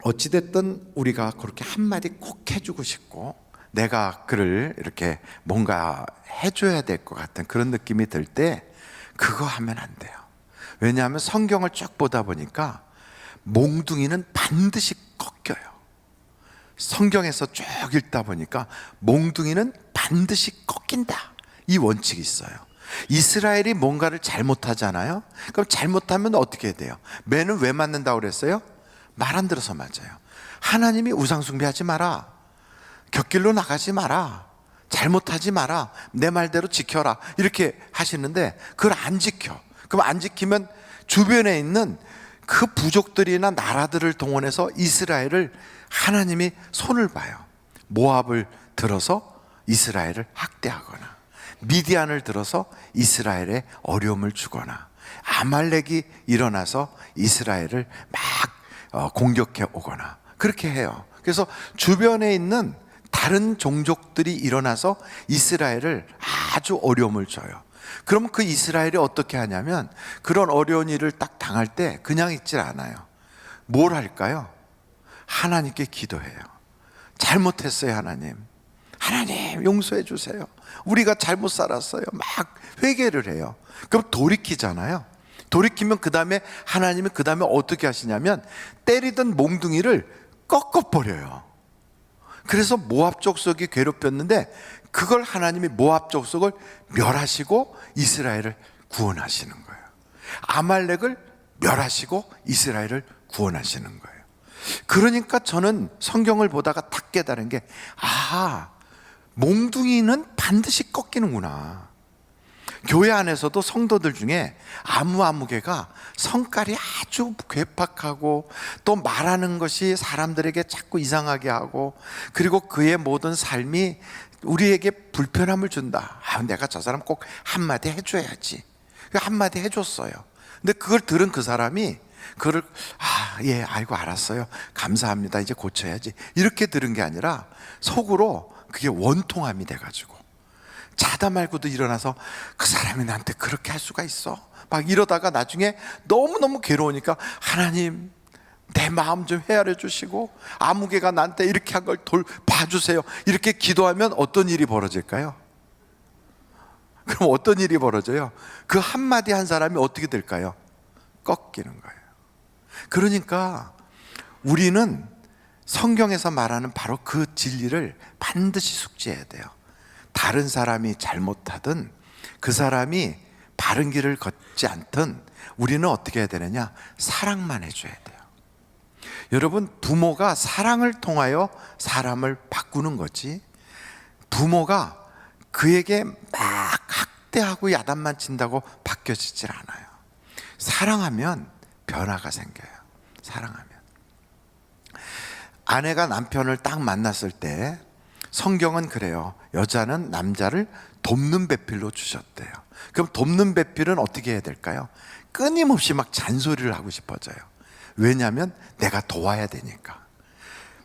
어찌됐든 우리가 그렇게 한마디 꼭 해주고 싶고 내가 그를 이렇게 뭔가 해줘야 될 것 같은 그런 느낌이 들 때 그거 하면 안 돼요. 왜냐하면 성경을 쭉 보다 보니까 몽둥이는 반드시 꺾여요. 성경에서 쭉 읽다 보니까 몽둥이는 반드시 꺾인다, 이 원칙이 있어요. 이스라엘이 뭔가를 잘못하잖아요. 그럼 잘못하면 어떻게 돼요? 매는 왜 맞는다고 그랬어요? 말 안 들어서 맞아요. 하나님이 우상 숭배하지 마라, 곁길로 나가지 마라, 잘못하지 마라, 내 말대로 지켜라, 이렇게 하시는데 그걸 안 지켜. 그럼 안 지키면 주변에 있는 그 부족들이나 나라들을 동원해서 이스라엘을 하나님이 손을 봐요. 모압을 들어서 이스라엘을 학대하거나, 미디안을 들어서 이스라엘에 어려움을 주거나, 아말렉이 일어나서 이스라엘을 막 공격해 오거나 그렇게 해요. 그래서 주변에 있는 다른 종족들이 일어나서 이스라엘을 아주 어려움을 줘요. 그럼 그 이스라엘이 어떻게 하냐면 그런 어려운 일을 딱 당할 때 그냥 있질 않아요. 뭘 할까요? 하나님께 기도해요. 잘못했어요, 하나님. 하나님 용서해 주세요. 우리가 잘못 살았어요. 막 회개를 해요. 그럼 돌이키잖아요. 돌이키면 그 다음에 하나님은 그 다음에 어떻게 하시냐면 때리던 몽둥이를 꺾어버려요. 그래서 모압 족속이 괴롭혔는데 그걸 하나님이 모압 족속을 멸하시고 이스라엘을 구원하시는 거예요. 아말렉을 멸하시고 이스라엘을 구원하시는 거예요. 그러니까 저는 성경을 보다가 딱 깨달은 게, 몽둥이는 반드시 꺾이는구나. 교회 안에서도 성도들 중에 아무개가 성깔이 아주 괴팍하고 또 말하는 것이 사람들에게 자꾸 이상하게 하고, 그리고 그의 모든 삶이 우리에게 불편함을 준다. 내가 저 사람 꼭 한마디 해줘야지. 한마디 해줬어요. 근데 그걸 들은 그 사람이 그걸 예, 아이고 알았어요, 감사합니다, 이제 고쳐야지, 이렇게 들은 게 아니라 속으로 그게 원통함이 돼가지고 자다 말고도 일어나서 그 사람이 나한테 그렇게 할 수가 있어? 막 이러다가 나중에 너무너무 괴로우니까 하나님 내 마음 좀 헤아려 주시고 아무개가 나한테 이렇게 한 걸 봐주세요. 이렇게 기도하면 어떤 일이 벌어질까요? 그럼 어떤 일이 벌어져요? 그 한마디 한 사람이 어떻게 될까요? 꺾이는 거예요. 그러니까 우리는 성경에서 말하는 바로 그 진리를 반드시 숙지해야 돼요. 다른 사람이 잘못하든 그 사람이 바른 길을 걷지 않든 우리는 어떻게 해야 되느냐? 사랑만 해줘야 돼요. 여러분, 부모가 사랑을 통하여 사람을 바꾸는 거지, 부모가 그에게 막 학대하고 야단만 친다고 바뀌어지질 않아요. 사랑하면 변화가 생겨요. 사랑하면. 아내가 남편을 딱 만났을 때 성경은 그래요. 여자는 남자를 돕는 배필로 주셨대요. 그럼 돕는 배필은 어떻게 해야 될까요? 끊임없이 막 잔소리를 하고 싶어져요. 왜냐하면 내가 도와야 되니까.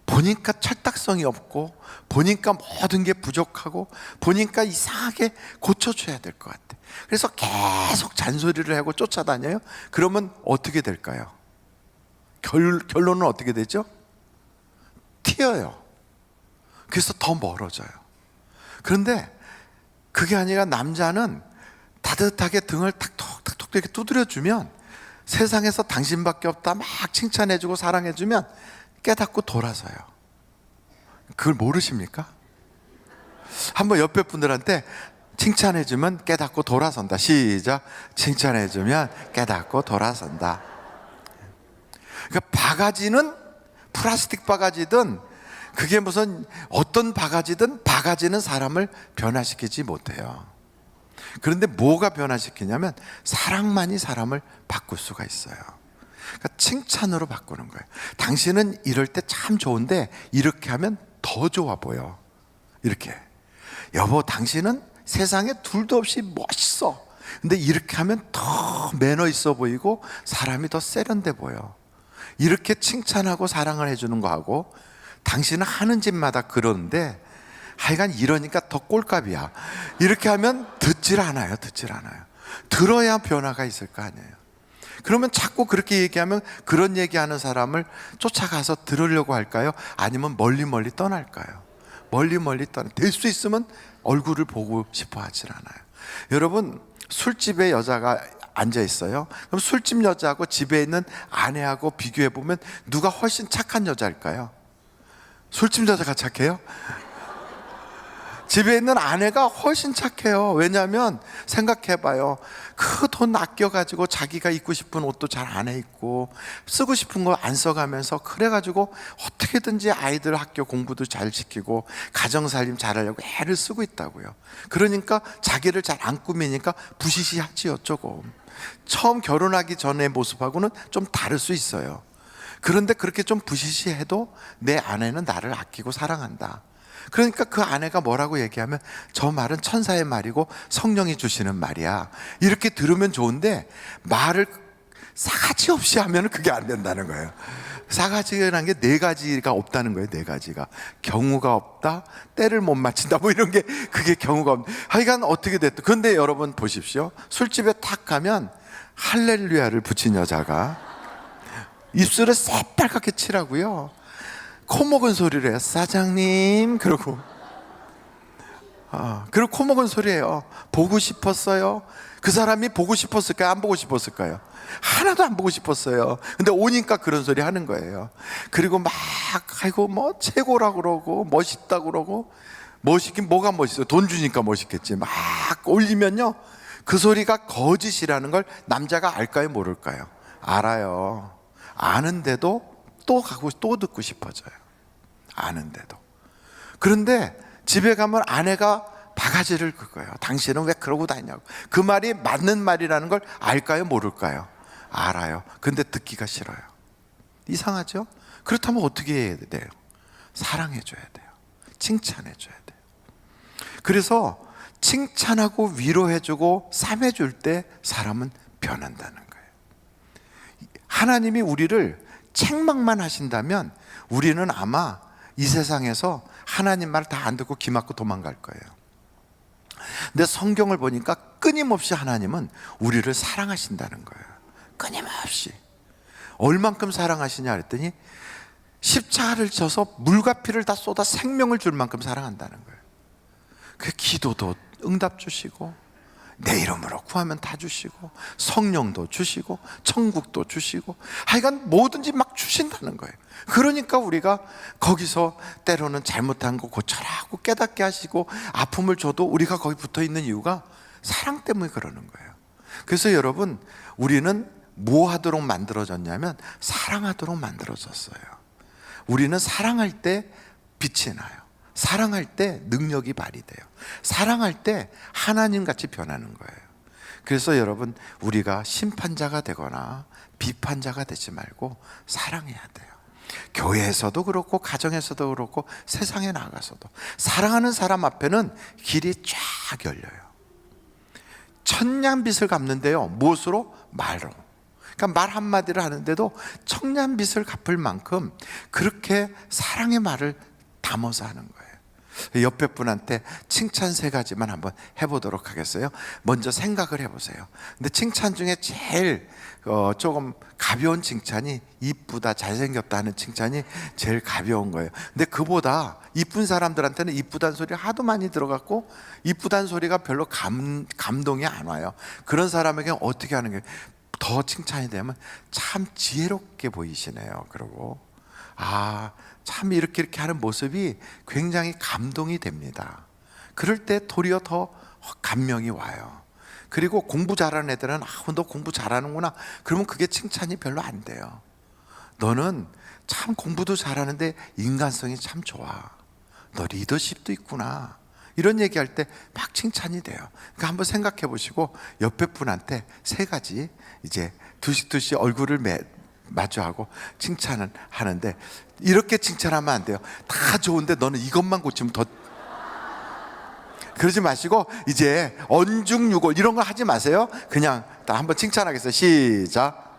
보니까 철딱성이 없고, 보니까 모든 게 부족하고, 보니까 이상하게 고쳐줘야 될 것 같아. 그래서 계속 잔소리를 하고 쫓아다녀요. 그러면 어떻게 될까요? 결론은 어떻게 되죠? 튀어요. 그래서 더 멀어져요. 그런데 그게 아니라 남자는 따뜻하게 등을 탁톡탁톡 이렇게 두드려주면, 세상에서 당신밖에 없다 막 칭찬해주고 사랑해주면 깨닫고 돌아서요. 그걸 모르십니까? 한번 옆에 분들한테 칭찬해주면 깨닫고 돌아선다. 시작. 칭찬해주면 깨닫고 돌아선다. 그러니까 바가지는 플라스틱 바가지든 그게 무슨 어떤 바가지든 바가지는 사람을 변화시키지 못해요. 그런데 뭐가 변화시키냐면 사랑만이 사람을 바꿀 수가 있어요. 그러니까 칭찬으로 바꾸는 거예요. 당신은 이럴 때 참 좋은데 이렇게 하면 더 좋아 보여. 이렇게. 여보, 당신은 세상에 둘도 없이 멋있어. 근데 이렇게 하면 더 매너 있어 보이고 사람이 더 세련돼 보여. 이렇게 칭찬하고 사랑을 해주는 거하고, 당신은 하는 집마다 그러는데 하여간 이러니까 더 꼴값이야. 이렇게 하면 듣질 않아요. 들어야 변화가 있을 거 아니에요. 그러면 자꾸 그렇게 얘기하면 그런 얘기하는 사람을 쫓아가서 들으려고 할까요? 아니면 멀리 떠날까요? 멀리 될 수 있으면 얼굴을 보고 싶어 하질 않아요. 여러분, 술집에 여자가 앉아 있어요. 그럼 술집 여자하고 집에 있는 아내하고 비교해 보면 누가 훨씬 착한 여자일까요? 술집 여자가 착해요? 집에 있는 아내가 훨씬 착해요. 왜냐하면 생각해봐요. 그 돈 아껴가지고 자기가 입고 싶은 옷도 잘 안 입고 쓰고 싶은 거 안 써가면서 그래가지고 어떻게든지 아이들 학교 공부도 잘 시키고 가정살림 잘하려고 애를 쓰고 있다고요. 그러니까 자기를 잘 안 꾸미니까 부시시하지요. 조금 처음 결혼하기 전의 모습하고는 좀 다를 수 있어요. 그런데 그렇게 좀 부시시해도 내 아내는 나를 아끼고 사랑한다. 그러니까 그 아내가 뭐라고 얘기하면 저 말은 천사의 말이고 성령이 주시는 말이야. 이렇게 들으면 좋은데 말을 싸가지 없이 하면 그게 안 된다는 거예요. 싸가지라는 게 네 가지가 없다는 거예요. 네 가지가. 경우가 없다, 때를 못 맞춘다, 뭐 이런 게 그게 경우가 없다. 하여간 어떻게 됐든. 그런데 여러분 보십시오. 술집에 탁 가면 할렐루야를 붙인 여자가 입술을 새빨갛게 칠하고요, 코 먹은 소리를 해요. 사장님. 그러고 그리고 코 먹은 소리예요. 보고 싶었어요. 그 사람이 보고 싶었을까요? 안 보고 싶었을까요? 하나도 안 보고 싶었어요. 근데 오니까 그런 소리 하는 거예요. 그리고 막 아이고 뭐 최고라 그러고 멋있다 그러고. 멋있긴 뭐가 멋있어요? 돈 주니까 멋있겠지. 막 올리면요, 그 소리가 거짓이라는 걸 남자가 알까요? 모를까요? 알아요. 아는데도 또 가고 또 듣고 싶어져요. 아는데도. 그런데 집에 가면 아내가 바가지를 긁어요. 당신은 왜 그러고 다니냐고. 그 말이 맞는 말이라는 걸 알까요? 모를까요? 알아요. 근데 듣기가 싫어요. 이상하죠? 그렇다면 어떻게 해야 돼요? 사랑해줘야 돼요. 칭찬해줘야 돼요. 그래서 칭찬하고 위로해주고 삶해줄 때 사람은 변한다는 거예요. 하나님이 우리를 책망만 하신다면 우리는 아마 이 세상에서 하나님 말 다 안 듣고 기 맞고 도망갈 거예요. 근데 성경을 보니까 끊임없이 하나님은 우리를 사랑하신다는 거예요. 끊임없이. 얼만큼 사랑하시냐 그랬더니 십자가를 져서 물과 피를 다 쏟아 생명을 줄 만큼 사랑한다는 거예요. 그 기도도 응답 주시고, 내 이름으로 구하면 다 주시고, 성령도 주시고, 천국도 주시고, 하여간 뭐든지 막 주신다는 거예요. 그러니까 우리가 거기서 때로는 잘못한 거 고쳐라고 깨닫게 하시고, 아픔을 줘도 우리가 거기 붙어 있는 이유가 사랑 때문에 그러는 거예요. 그래서 여러분, 우리는 뭐 하도록 만들어졌냐면 사랑하도록 만들어졌어요. 우리는 사랑할 때 빛이 나요. 사랑할 때 능력이 발휘돼요. 사랑할 때 하나님같이 변하는 거예요. 그래서 여러분, 우리가 심판자가 되거나 비판자가 되지 말고 사랑해야 돼요. 교회에서도 그렇고 가정에서도 그렇고 세상에 나가서도 사랑하는 사람 앞에는 길이 쫙 열려요. 천냥빚을 갚는데요, 무엇으로? 말로. 그러니까 말 한마디를 하는데도 천냥빚을 갚을 만큼 그렇게 사랑의 말을 담아서 하는 거예요. 옆에 분한테 칭찬 3가지만 한번 해보도록 하겠어요. 먼저 생각을 해보세요. 근데 칭찬 중에 제일 조금 가벼운 칭찬이 이쁘다, 잘생겼다 하는 칭찬이 제일 가벼운 거예요. 근데 그보다 이쁜 사람들한테는 이쁘다는 소리가 하도 많이 들어갔고 이쁘다는 소리가 별로 감동이 안 와요. 그런 사람에게 어떻게 하는 게 더 칭찬이 되면 참 지혜롭게 보이시네요. 그러고 참 이렇게 하는 모습이 굉장히 감동이 됩니다. 그럴 때 도리어 더 감명이 와요. 그리고 공부 잘하는 애들은 너 공부 잘하는구나, 그러면 그게 칭찬이 별로 안 돼요. 너는 참 공부도 잘하는데 인간성이 참 좋아, 너 리더십도 있구나, 이런 얘기할 때 막 칭찬이 돼요. 그러니까 한번 생각해 보시고 옆에 분한테 3가지 이제 두시두시 얼굴을 마주하고 칭찬을 하는데, 이렇게 칭찬하면 안 돼요. 다 좋은데 너는 이것만 고치면 더. 그러지 마시고 이제 언중유골 이런 거 하지 마세요. 그냥 다 한번 칭찬하겠어요. 시작.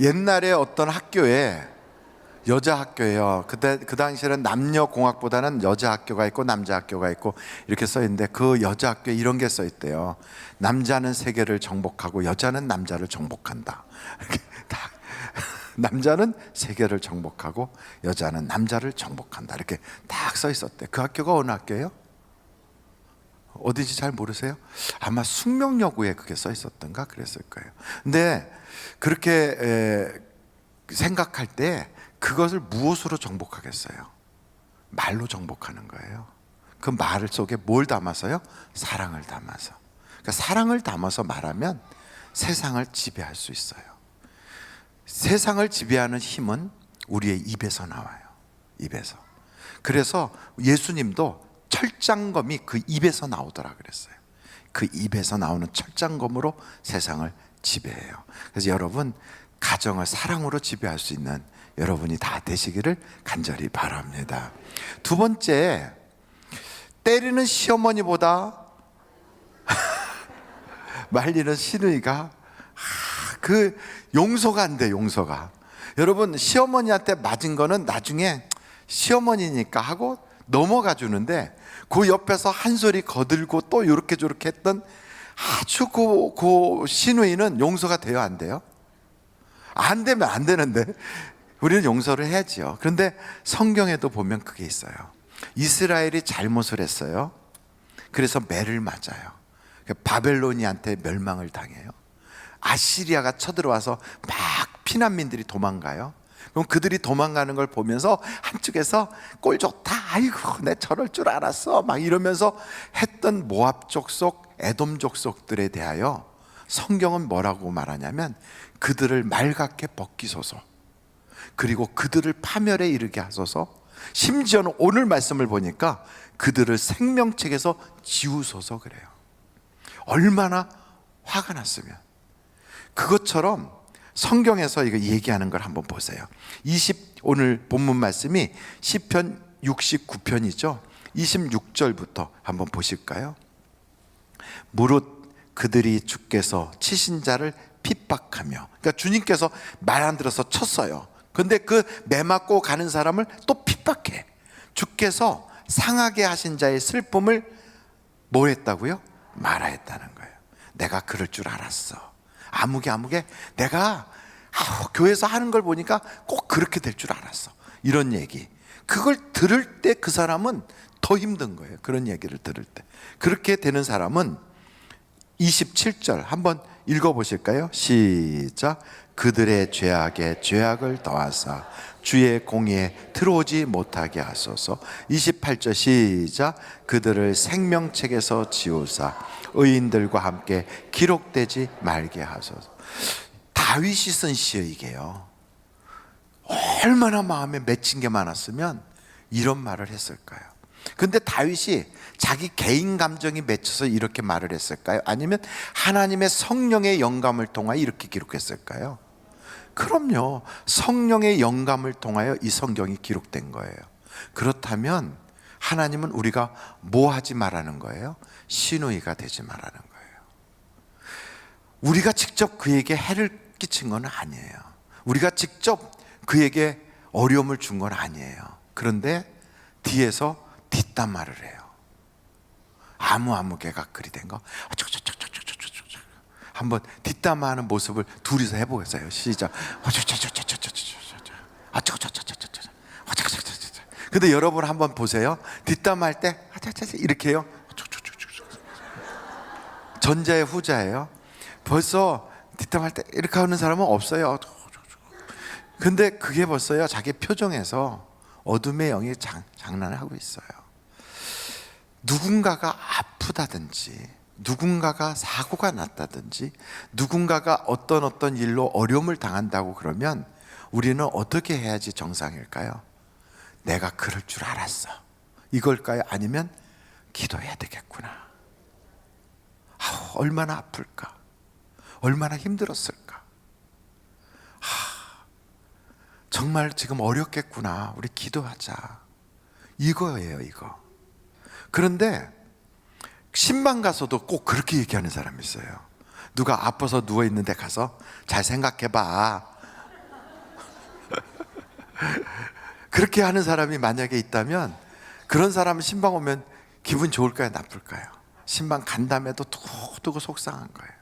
옛날에 어떤 학교에, 여자 학교예요. 그 당시에는 남녀 공학보다는 여자 학교가 있고 남자 학교가 있고 이렇게 써 있는데, 그 여자 학교에 이런 게 써 있대요. 남자는 세계를 정복하고 여자는 남자를 정복한다. 이렇게 딱. 남자는 세계를 정복하고 여자는 남자를 정복한다, 이렇게 딱 써 있었대. 그 학교가 어느 학교예요? 어딘지 잘 모르세요? 아마 숙명여고에 그게 써 있었던가 그랬을 거예요. 근데 그렇게 생각할 때 그것을 무엇으로 정복하겠어요? 말로 정복하는 거예요. 그 말 속에 뭘 담아서요? 사랑을 담아서. 그러니까 사랑을 담아서 말하면 세상을 지배할 수 있어요. 세상을 지배하는 힘은 우리의 입에서 나와요. 입에서. 그래서 예수님도 철장검이 그 입에서 나오더라 그랬어요. 그 입에서 나오는 철장검으로 세상을 지배해요. 그래서 여러분, 가정을 사랑으로 지배할 수 있는 여러분이 다 되시기를 간절히 바랍니다. 2번째, 때리는 시어머니보다 말리는 시누이가 그 용서가 안 돼. 용서가. 여러분, 시어머니한테 맞은 거는 나중에 시어머니니까 하고 넘어가 주는데, 그 옆에서 한 소리 거들고 또 이렇게 저렇게 했던 아주 그 시누이는 용서가 돼요, 안 돼요? 안 되면 안 되는데 우리는 용서를 해야지요. 그런데 성경에도 보면 그게 있어요. 이스라엘이 잘못을 했어요. 그래서 매를 맞아요. 바벨로니한테 멸망을 당해요. 아시리아가 쳐들어와서 막 피난민들이 도망가요. 그럼 그들이 도망가는 걸 보면서 한쪽에서 꼴 좋다, 아이고 내 저럴 줄 알았어, 막 이러면서 했던 모압 족속, 에돔 족속들에 대하여 성경은 뭐라고 말하냐면, 그들을 말갛게 벗기소서, 그리고 그들을 파멸에 이르게 하소서, 심지어는 오늘 말씀을 보니까 그들을 생명책에서 지우소서 그래요. 얼마나 화가 났으면. 그것처럼 성경에서 이거 얘기하는 걸 한번 보세요. 오늘 본문 말씀이 시편 69편이죠. 26절부터 한번 보실까요? 무릇 그들이 주께서 치신 자를 핍박하며, 그러니까 주님께서 말 안 들어서 쳤어요. 근데 그 매맞고 가는 사람을 또 핍박해. 주께서 상하게 하신 자의 슬픔을 뭐 했다고요? 말하였다는 거예요. 내가 그럴 줄 알았어. 아무개 내가 교회에서 하는 걸 보니까 꼭 그렇게 될 줄 알았어. 이런 얘기. 그걸 들을 때 그 사람은 더 힘든 거예요. 그런 얘기를 들을 때. 그렇게 되는 사람은 27절 한번 읽어보실까요? 시작. 그들의 죄악에 죄악을 더하사 주의 공의에 들어오지 못하게 하소서. 28절 시작. 그들을 생명책에서 지우사 의인들과 함께 기록되지 말게 하소서. 다윗이 쓴 시여 이게요. 얼마나 마음에 맺힌 게 많았으면 이런 말을 했을까요? 근데 다윗이 자기 개인 감정이 맺혀서 이렇게 말을 했을까요? 아니면 하나님의 성령의 영감을 통하여 이렇게 기록했을까요? 그럼요. 성령의 영감을 통하여 이 성경이 기록된 거예요. 그렇다면 하나님은 우리가 뭐 하지 말라는 거예요? 시누이가 되지 말라는 거예요. 우리가 직접 그에게 해를 끼친 건 아니에요. 우리가 직접 그에게 어려움을 준 건 아니에요. 그런데 뒤에서 뒷담화를 해요. 아무개가 그리 된 거. 한번 뒷담화하는 모습을 둘이서 해보겠어요. 시작. 근데 여러분 한번 보세요. 뒷담화할 때 이렇게 해요. 전자의 후자예요. 벌써 뒷담화할 때 이렇게 하는 사람은 없어요. 근데 그게 벌써요, 자기 표정에서 어둠의 영이 장난을 하고 있어요. 누군가가 아프다든지, 누군가가 사고가 났다든지, 누군가가 어떤 일로 어려움을 당한다고 그러면 우리는 어떻게 해야지 정상일까요? 내가 그럴 줄 알았어, 이걸까요? 아니면 기도해야 되겠구나. 얼마나 아플까, 얼마나 힘들었을까, 정말 지금 어렵겠구나, 우리 기도하자, 이거예요, 이거. 그런데 신방 가서도 꼭 그렇게 얘기하는 사람이 있어요. 누가 아파서 누워있는데 가서 잘 생각해봐. 그렇게 하는 사람이 만약에 있다면 그런 사람은 신방 오면 기분 좋을까요, 나쁠까요? 신방 간 다음에도 두고두고 속상한 거예요.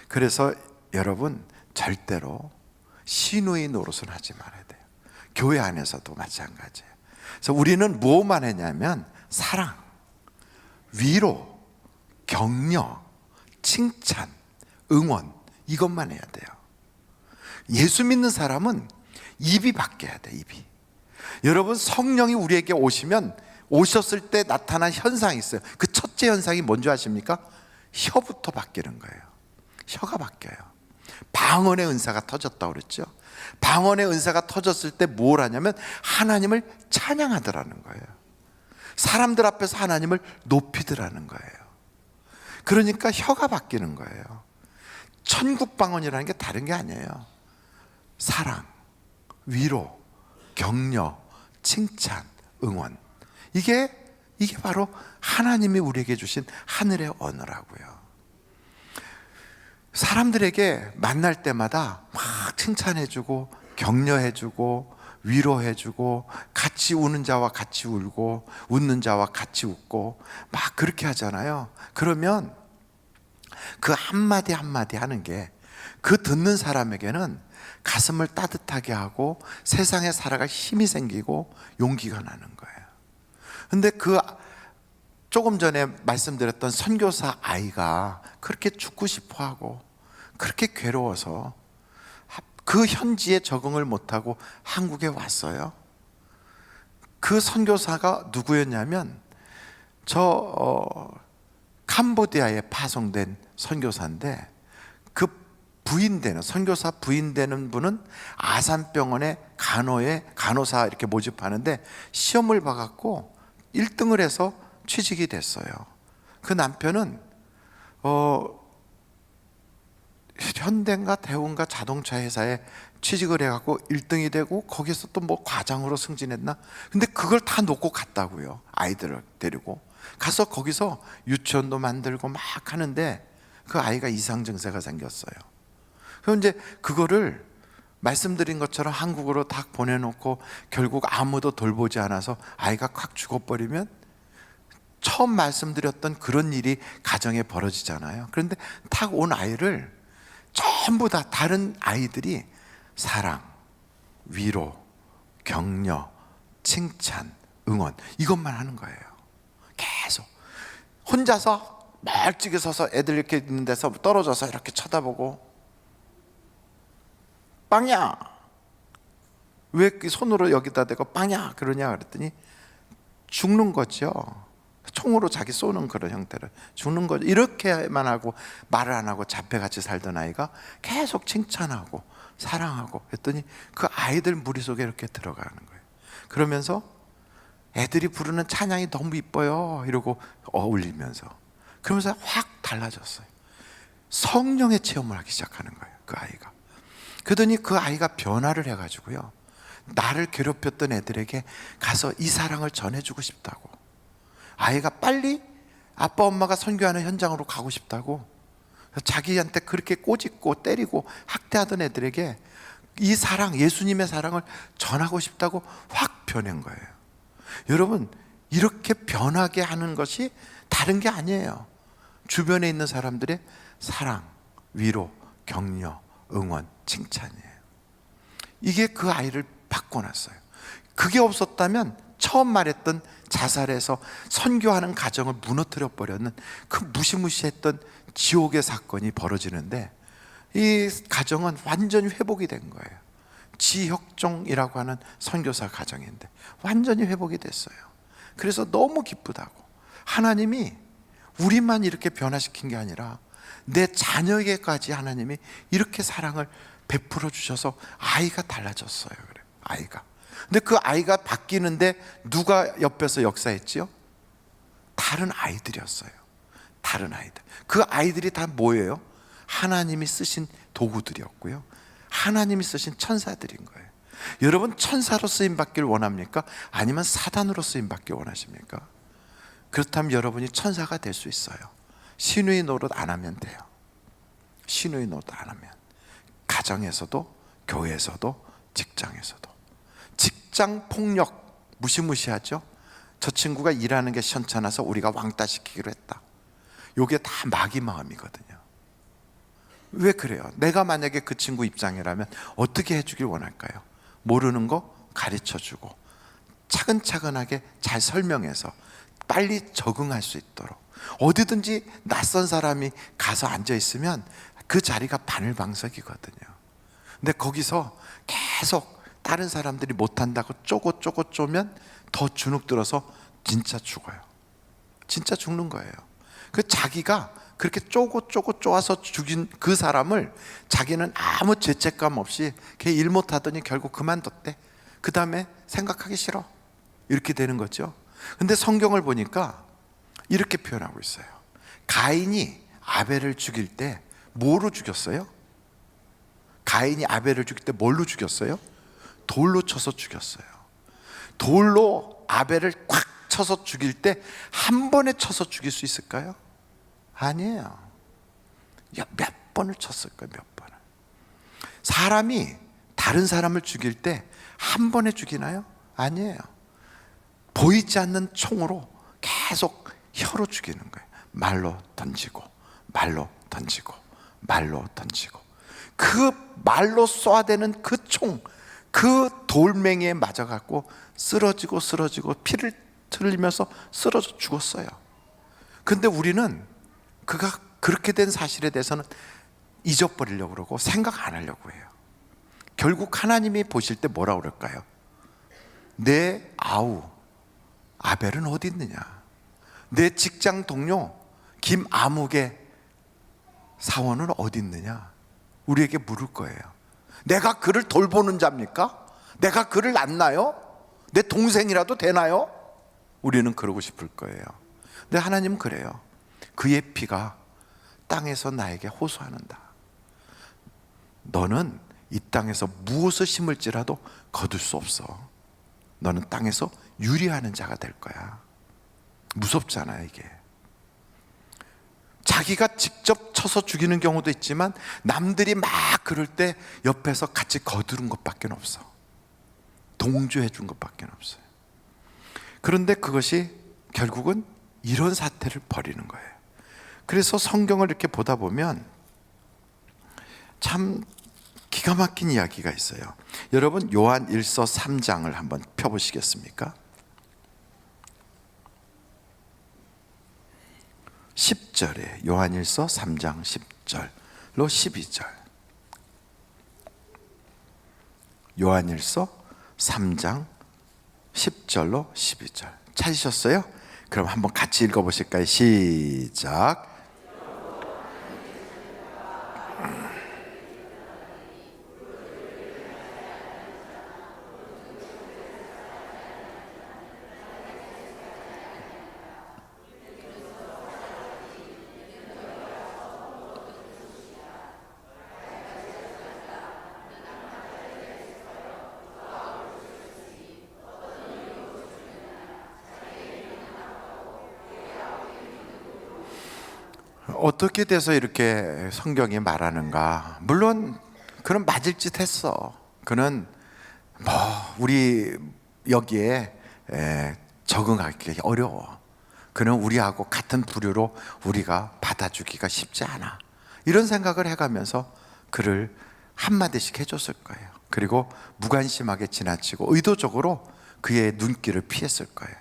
그래서 여러분 절대로 시누이 노릇은 하지 말아야 돼요. 교회 안에서도 마찬가지예요. 그래서 우리는 뭐만 했냐면 사랑, 위로, 격려, 칭찬, 응원, 이것만 해야 돼요. 예수 믿는 사람은 입이 바뀌어야 돼, 입이. 여러분, 성령이 우리에게 오셨을 때 나타난 현상이 있어요. 그 첫째 현상이 뭔지 아십니까? 혀부터 바뀌는 거예요. 혀가 바뀌어요. 방언의 은사가 터졌다고 그랬죠. 방언의 은사가 터졌을 때 뭘 하냐면 하나님을 찬양하더라는 거예요. 사람들 앞에서 하나님을 높이더라는 거예요. 그러니까 혀가 바뀌는 거예요. 천국 방언이라는 게 다른 게 아니에요. 사랑, 위로, 격려, 칭찬, 응원, 이게 바로 하나님이 우리에게 주신 하늘의 언어라고요. 사람들에게 만날 때마다 막 칭찬해주고 격려해주고 위로해주고 같이 우는 자와 같이 울고 웃는 자와 같이 웃고 막 그렇게 하잖아요. 그러면 그 한마디 한마디 하는 게 그 듣는 사람에게는 가슴을 따뜻하게 하고 세상에 살아갈 힘이 생기고 용기가 나는 거예요. 근데 그 조금 전에 말씀드렸던 선교사 아이가 그렇게 죽고 싶어 하고 그렇게 괴로워서 그 현지에 적응을 못하고 한국에 왔어요. 그 선교사가 누구였냐면 캄보디아에 파송된 선교사인데, 그 선교사 부인되는 분은 아산병원의 간호사 이렇게 모집하는데 시험을 봐갖고 1등을 해서 취직이 됐어요. 그 남편은 현대인가 대우인가 자동차 회사에 취직을 해갖고 1등이 되고 거기서 또 뭐 과장으로 승진했나? 근데 그걸 다 놓고 갔다고요. 아이들을 데리고 가서 거기서 유치원도 만들고 막 하는데 그 아이가 이상 증세가 생겼어요. 그럼 이제 그거를 말씀드린 것처럼 한국으로 딱 보내놓고 결국 아무도 돌보지 않아서 아이가 콱 죽어버리면 처음 말씀드렸던 그런 일이 가정에 벌어지잖아요. 그런데 딱 온 아이를 전부 다 다른 아이들이 사랑, 위로, 격려, 칭찬, 응원 이것만 하는 거예요. 계속 혼자서 멀찍이 서서 애들 이렇게 있는 데서 떨어져서 이렇게 쳐다보고 빵야 왜 손으로 여기다 대고 빵야 그러냐 그랬더니 죽는 거죠. 총으로 자기 쏘는 그런 형태를 죽는 거죠. 이렇게만 하고 말을 안 하고 잡혀같이 살던 아이가 계속 칭찬하고 사랑하고 했더니 그 아이들 무리 속에 이렇게 들어가는 거예요. 그러면서 애들이 부르는 찬양이 너무 이뻐요 이러고 어울리면서 그러면서 확 달라졌어요. 성령의 체험을 하기 시작하는 거예요. 그 아이가. 그러더니 그 아이가 변화를 해가지고요, 나를 괴롭혔던 애들에게 가서 이 사랑을 전해주고 싶다고, 아이가 빨리 아빠 엄마가 선교하는 현장으로 가고 싶다고, 자기한테 그렇게 꼬집고 때리고 학대하던 애들에게 이 사랑, 예수님의 사랑을 전하고 싶다고 확 변한 거예요. 여러분, 이렇게 변하게 하는 것이 다른 게 아니에요. 주변에 있는 사람들의 사랑, 위로, 격려, 응원, 칭찬이에요. 이게 그 아이를 바꿔놨어요. 그게 없었다면 처음 말했던 자살해서 선교하는 가정을 무너뜨려 버렸는 그 무시무시했던 지옥의 사건이 벌어지는데, 이 가정은 완전히 회복이 된 거예요. 지혁종이라고 하는 선교사 가정인데 완전히 회복이 됐어요. 그래서 너무 기쁘다고, 하나님이 우리만 이렇게 변화시킨 게 아니라 내 자녀에게까지 하나님이 이렇게 사랑을 베풀어 주셔서 아이가 달라졌어요. 그래요. 아이가. 근데 그 아이가 바뀌는데 누가 옆에서 역사했지요? 다른 아이들이었어요. 다른 아이들. 그 아이들이 다 뭐예요? 하나님이 쓰신 도구들이었고요, 하나님이 쓰신 천사들인 거예요. 여러분, 천사로 쓰임 받기를 원합니까? 아니면 사단으로 쓰임 받기를 원하십니까? 그렇다면 여러분이 천사가 될 수 있어요. 신우이 노릇 안 하면 돼요. 신우이 노릇 안 하면. 가정에서도, 교회에서도, 직장에서도. 직장 폭력 무시무시하죠? 저 친구가 일하는 게 시원찮아서 우리가 왕따 시키기로 했다. 이게 다 마귀 마음이거든요. 왜 그래요? 내가 만약에 그 친구 입장이라면 어떻게 해주길 원할까요? 모르는 거 가르쳐주고 차근차근하게 잘 설명해서 빨리 적응할 수 있도록. 어디든지 낯선 사람이 가서 앉아있으면 그 자리가 바늘방석이거든요. 근데 거기서 계속 다른 사람들이 못한다고 쪼면 더 주눅 들어서 진짜 죽어요. 진짜 죽는 거예요. 그 자기가 그렇게 쪼아서 죽인 그 사람을 자기는 아무 죄책감 없이 걔 일 못하더니 결국 그만뒀대. 그 다음에 생각하기 싫어. 이렇게 되는 거죠. 근데 성경을 보니까 이렇게 표현하고 있어요. 가인이 아벨을 죽일 때 뭐로 죽였어요? 가인이 아벨을 죽일 때 뭘로 죽였어요? 돌로 쳐서 죽였어요. 돌로 아벨을 꽉 쳐서 죽일 때 한 번에 쳐서 죽일 수 있을까요? 아니에요. 몇 번을 쳤을 거예요. 몇 번을. 사람이 다른 사람을 죽일 때 한 번에 죽이나요? 아니에요. 보이지 않는 총으로 계속 혀로 죽이는 거예요. 말로 던지고, 말로 던지고, 말로 던지고. 그 말로 쏴대는 그 총, 그 돌멩이에 맞아갖고 쓰러지고 피를 흘리면서 쓰러져 죽었어요. 근데 우리는 그가 그렇게 된 사실에 대해서는 잊어버리려고 그러고 생각 안 하려고 해요. 결국 하나님이 보실 때 뭐라 그럴까요? 내 아우 아벨은 어디 있느냐? 내 직장 동료 김아묵의 사원은 어디 있느냐? 우리에게 물을 거예요. 내가 그를 돌보는 자입니까? 내가 그를 낳나요? 내 동생이라도 되나요? 우리는 그러고 싶을 거예요. 근데 하나님은 그래요. 그의 피가 땅에서 나에게 호소하는다. 너는 이 땅에서 무엇을 심을지라도 거둘 수 없어. 너는 땅에서 유리하는 자가 될 거야. 무섭잖아요, 이게. 자기가 직접 쳐서 죽이는 경우도 있지만 남들이 막 그럴 때 옆에서 같이 거두는 것밖에 없어. 동조해 준 것밖에 없어요. 그런데 그것이 결국은 이런 사태를 벌이는 거예요. 그래서 성경을 이렇게 보다 보면 참 기가 막힌 이야기가 있어요. 여러분 요한 1서 3장을 한번 펴보시겠습니까? 10절에 요한 1서 3장 10절로 12절. 요한 1서 3장 10절로 12절. 찾으셨어요? 그럼 한번 같이 읽어보실까요? 시작. 어떻게 돼서 이렇게 성경이 말하는가? 물론 그는 맞을 짓 했어. 그는 뭐 우리 여기에 적응하기 어려워. 그는 우리하고 같은 부류로 우리가 받아주기가 쉽지 않아. 이런 생각을 해가면서 그를 한마디씩 해줬을 거예요. 그리고 무관심하게 지나치고 의도적으로 그의 눈길을 피했을 거예요.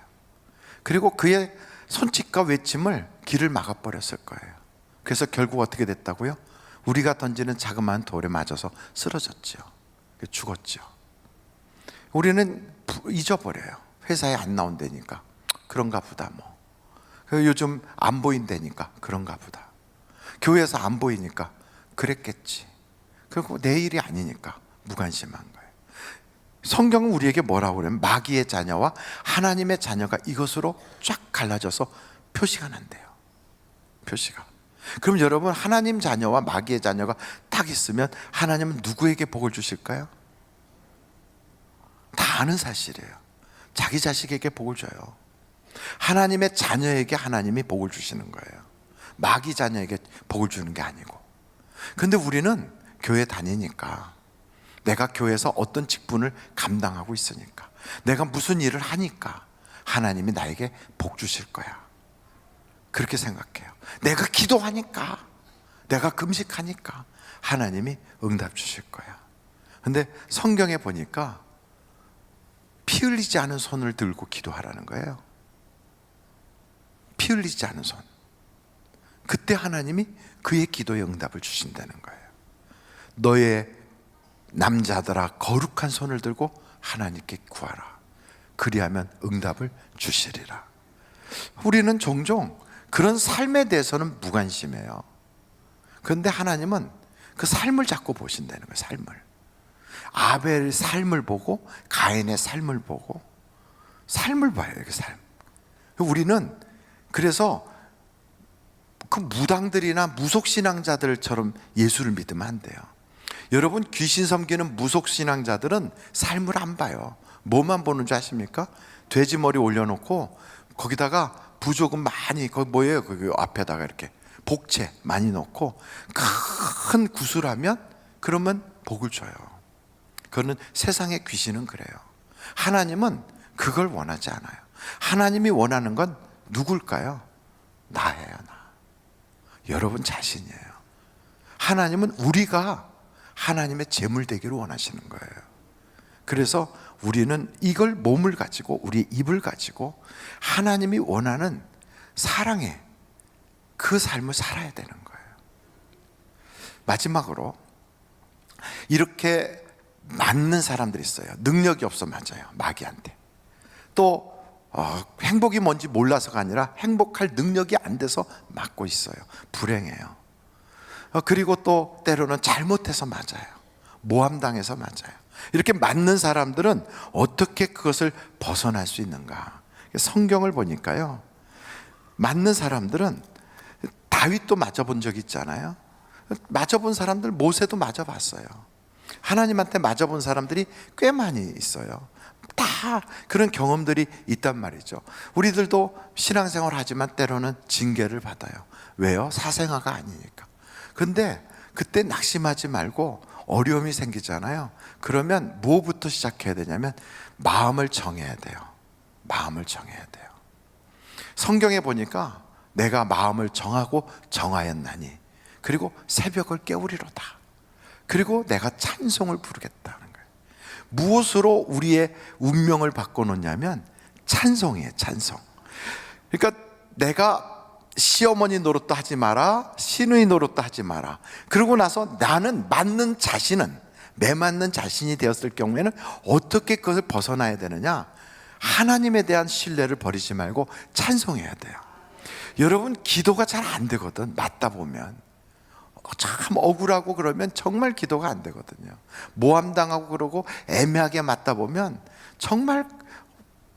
그리고 그의 손짓과 외침을 길을 막아버렸을 거예요. 그래서 결국 어떻게 됐다고요? 우리가 던지는 자그마한 돌에 맞아서 쓰러졌죠. 죽었죠. 우리는 잊어버려요. 회사에 안 나온다니까 그런가 보다. 뭐 요즘 안 보인다니까 그런가 보다. 교회에서 안 보이니까 그랬겠지. 그리고 내일이 아니니까 무관심한 거예요. 성경은 우리에게 뭐라고 그러면 마귀의 자녀와 하나님의 자녀가 이것으로 쫙 갈라져서 표시가 난대요. 표시가. 그럼 여러분 하나님 자녀와 마귀의 자녀가 딱 있으면 하나님은 누구에게 복을 주실까요? 다 아는 사실이에요. 자기 자식에게 복을 줘요. 하나님의 자녀에게 하나님이 복을 주시는 거예요. 마귀 자녀에게 복을 주는 게 아니고. 근데 우리는 교회 다니니까, 내가 교회에서 어떤 직분을 감당하고 있으니까, 내가 무슨 일을 하니까 하나님이 나에게 복 주실 거야. 그렇게 생각해요. 내가 기도하니까, 내가 금식하니까 하나님이 응답 주실 거야. 근데 성경에 보니까 피 흘리지 않은 손을 들고 기도하라는 거예요. 피 흘리지 않은 손. 그때 하나님이 그의 기도에 응답을 주신다는 거예요. 너의 남자들아 거룩한 손을 들고 하나님께 구하라. 그리하면 응답을 주시리라. 우리는 종종 그런 삶에 대해서는 무관심해요. 그런데 하나님은 그 삶을 자꾸 보신다는 거예요. 삶을. 아벨의 삶을 보고 가인의 삶을 보고 삶을 봐요. 그 삶. 우리는 그래서 그 무당들이나 무속신앙자들처럼 예수를 믿으면 안 돼요. 여러분 귀신 섬기는 무속신앙자들은 삶을 안 봐요. 뭐만 보는 줄 아십니까? 돼지 머리 올려놓고 거기다가 부조금 많이, 거기 뭐예요? 거기 앞에다가 이렇게 복채 많이 넣고 큰 구슬하면 그러면 복을 줘요. 그거는 세상의 귀신은 그래요. 하나님은 그걸 원하지 않아요. 하나님이 원하는 건 누굴까요? 나예요, 나. 여러분 자신이에요. 하나님은 우리가 하나님의 제물 되기를 원하시는 거예요. 그래서 우리는 이걸 몸을 가지고 우리 입을 가지고 하나님이 원하는 사랑의 그 삶을 살아야 되는 거예요. 마지막으로 이렇게 맞는 사람들이 있어요. 능력이 없어 맞아요. 마귀한테. 또 행복이 뭔지 몰라서가 아니라 행복할 능력이 안 돼서 맞고 있어요. 불행해요. 그리고 또 때로는 잘못해서 맞아요. 모함당해서 맞아요. 이렇게 맞는 사람들은 어떻게 그것을 벗어날 수 있는가? 성경을 보니까요, 맞는 사람들은 다윗도 맞아본 적 있잖아요. 맞아본 사람들, 모세도 맞아봤어요. 하나님한테 맞아본 사람들이 꽤 많이 있어요. 다 그런 경험들이 있단 말이죠. 우리들도 신앙생활 하지만 때로는 징계를 받아요. 왜요? 사생아가 아니니까. 근데 그때 낙심하지 말고 어려움이 생기잖아요. 그러면 뭐부터 시작해야 되냐면 마음을 정해야 돼요. 마음을 정해야 돼요. 성경에 보니까 내가 마음을 정하고 정하였나니 그리고 새벽을 깨우리로다. 그리고 내가 찬송을 부르겠다는 거예요. 무엇으로 우리의 운명을 바꿔놓냐면 찬송이에요. 찬송. 그러니까 내가 시어머니 노릇도 하지 마라, 시누이 노릇도 하지 마라. 그러고 나서 나는 맞는 자신은, 매 맞는 자신이 되었을 경우에는 어떻게 그것을 벗어나야 되느냐? 하나님에 대한 신뢰를 버리지 말고 찬송해야 돼요. 여러분, 기도가 잘 안 되거든. 맞다 보면 참 억울하고 그러면 정말 기도가 안 되거든요. 모함당하고 그러고 애매하게 맞다 보면 정말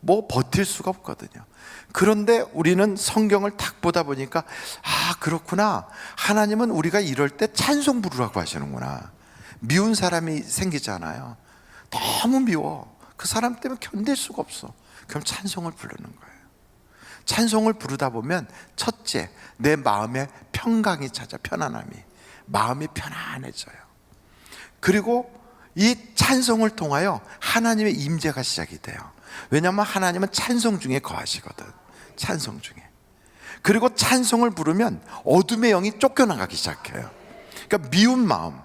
뭐 버틸 수가 없거든요. 그런데 우리는 성경을 딱 보다 보니까 아, 그렇구나. 하나님은 우리가 이럴 때 찬송 부르라고 하시는구나. 미운 사람이 생기잖아요. 너무 미워. 그 사람 때문에 견딜 수가 없어. 그럼 찬송을 부르는 거예요. 찬송을 부르다 보면 첫째, 내 마음에 평강이 찾아, 편안함이. 마음이 편안해져요. 그리고 이 찬송을 통하여 하나님의 임재가 시작이 돼요. 왜냐하면 하나님은 찬송 중에 거하시거든. 찬송 중에. 그리고 찬송을 부르면 어둠의 영이 쫓겨나가기 시작해요. 그러니까 미운 마음,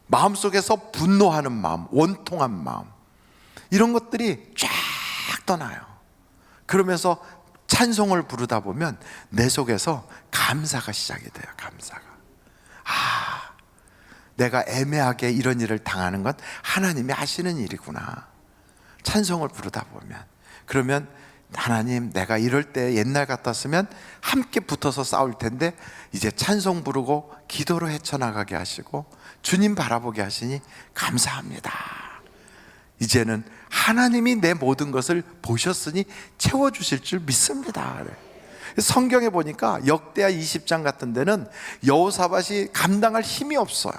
마음속에서 분노하는 마음, 원통한 마음, 이런 것들이 쫙 떠나요. 그러면서 찬송을 부르다 보면 내 속에서 감사가 시작이 돼요. 감사가. 아, 내가 애매하게 이런 일을 당하는 건 하나님이 하시는 일이구나. 찬송을 부르다 보면. 그러면 하나님, 내가 이럴 때 옛날 같았으면 함께 붙어서 싸울 텐데 이제 찬송 부르고 기도로 헤쳐나가게 하시고 주님 바라보게 하시니 감사합니다. 이제는 하나님이 내 모든 것을 보셨으니 채워주실 줄 믿습니다. 성경에 보니까 역대하 20장 같은 데는 여호사밧이 감당할 힘이 없어요.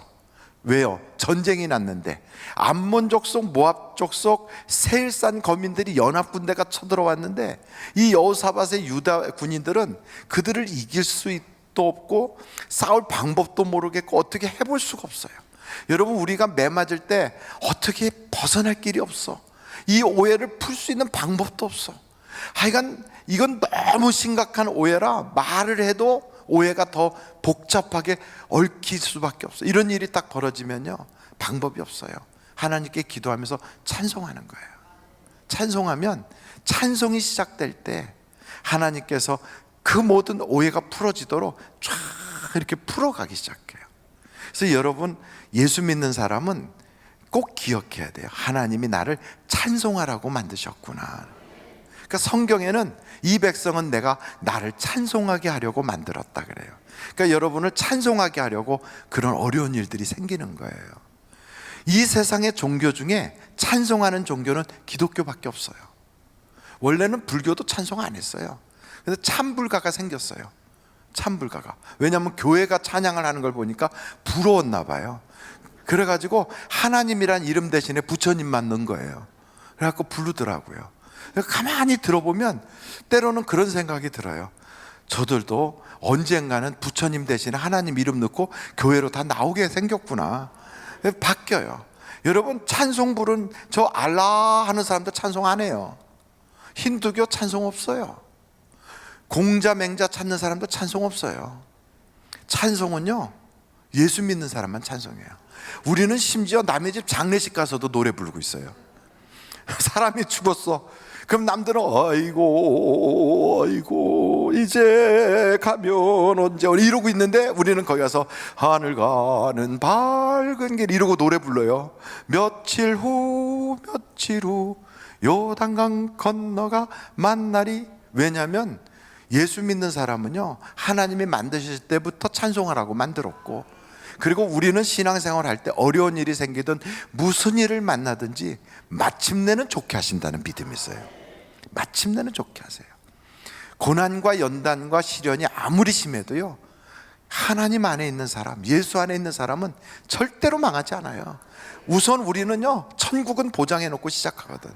왜요? 전쟁이 났는데 암몬 족속, 모압 족속, 세일산 거민들이 연합군대가 쳐들어왔는데 이 여호사밧의 유다 군인들은 그들을 이길 수도 없고 싸울 방법도 모르겠고 어떻게 해볼 수가 없어요. 여러분, 우리가 매 맞을 때 어떻게 벗어날 길이 없어. 이 오해를 풀 수 있는 방법도 없어. 하여간 이건 너무 심각한 오해라 말을 해도 오해가 더 복잡하게 얽힐 수밖에 없어요. 이런 일이 딱 벌어지면요, 방법이 없어요. 하나님께 기도하면서 찬송하는 거예요. 찬송하면 찬송이 시작될 때 하나님께서 그 모든 오해가 풀어지도록 쫙 이렇게 풀어가기 시작해요. 그래서 여러분, 예수 믿는 사람은 꼭 기억해야 돼요. 하나님이 나를 찬송하라고 만드셨구나. 그러니까 성경에는 이 백성은 내가 나를 찬송하게 하려고 만들었다 그래요. 그러니까 여러분을 찬송하게 하려고 그런 어려운 일들이 생기는 거예요. 이 세상의 종교 중에 찬송하는 종교는 기독교밖에 없어요. 원래는 불교도 찬송 안 했어요. 그래서 참불가가 생겼어요. 참불가가. 왜냐하면 교회가 찬양을 하는 걸 보니까 부러웠나 봐요. 그래가지고 하나님이란 이름 대신에 부처님만 넣은 거예요. 그래갖고 부르더라고요. 가만히 들어보면 때로는 그런 생각이 들어요. 저들도 언젠가는 부처님 대신에 하나님 이름 넣고 교회로 다 나오게 생겼구나. 바뀌어요. 여러분, 찬송 부른 저 알라 하는 사람들 찬송 안 해요. 힌두교 찬송 없어요. 공자 맹자 찾는 사람도 찬송 없어요. 찬송은요, 예수 믿는 사람만 찬송해요. 우리는 심지어 남의 집 장례식 가서도 노래 부르고 있어요. 사람이 죽었어. 그럼 남들은 아이고 이제 가면 언제 이러고 있는데 우리는 거기 가서 하늘 가는 밝은 길 이러고 노래 불러요. 며칠 후 요단강 건너가 만나리. 왜냐하면 예수 믿는 사람은요, 하나님이 만드실 때부터 찬송하라고 만들었고, 그리고 우리는 신앙생활 할 때 어려운 일이 생기든 무슨 일을 만나든지 마침내는 좋게 하신다는 믿음이 있어요. 마침내는 좋게 하세요. 고난과 연단과 시련이 아무리 심해도요, 하나님 안에 있는 사람, 예수 안에 있는 사람은 절대로 망하지 않아요. 우선 우리는요, 천국은 보장해 놓고 시작하거든.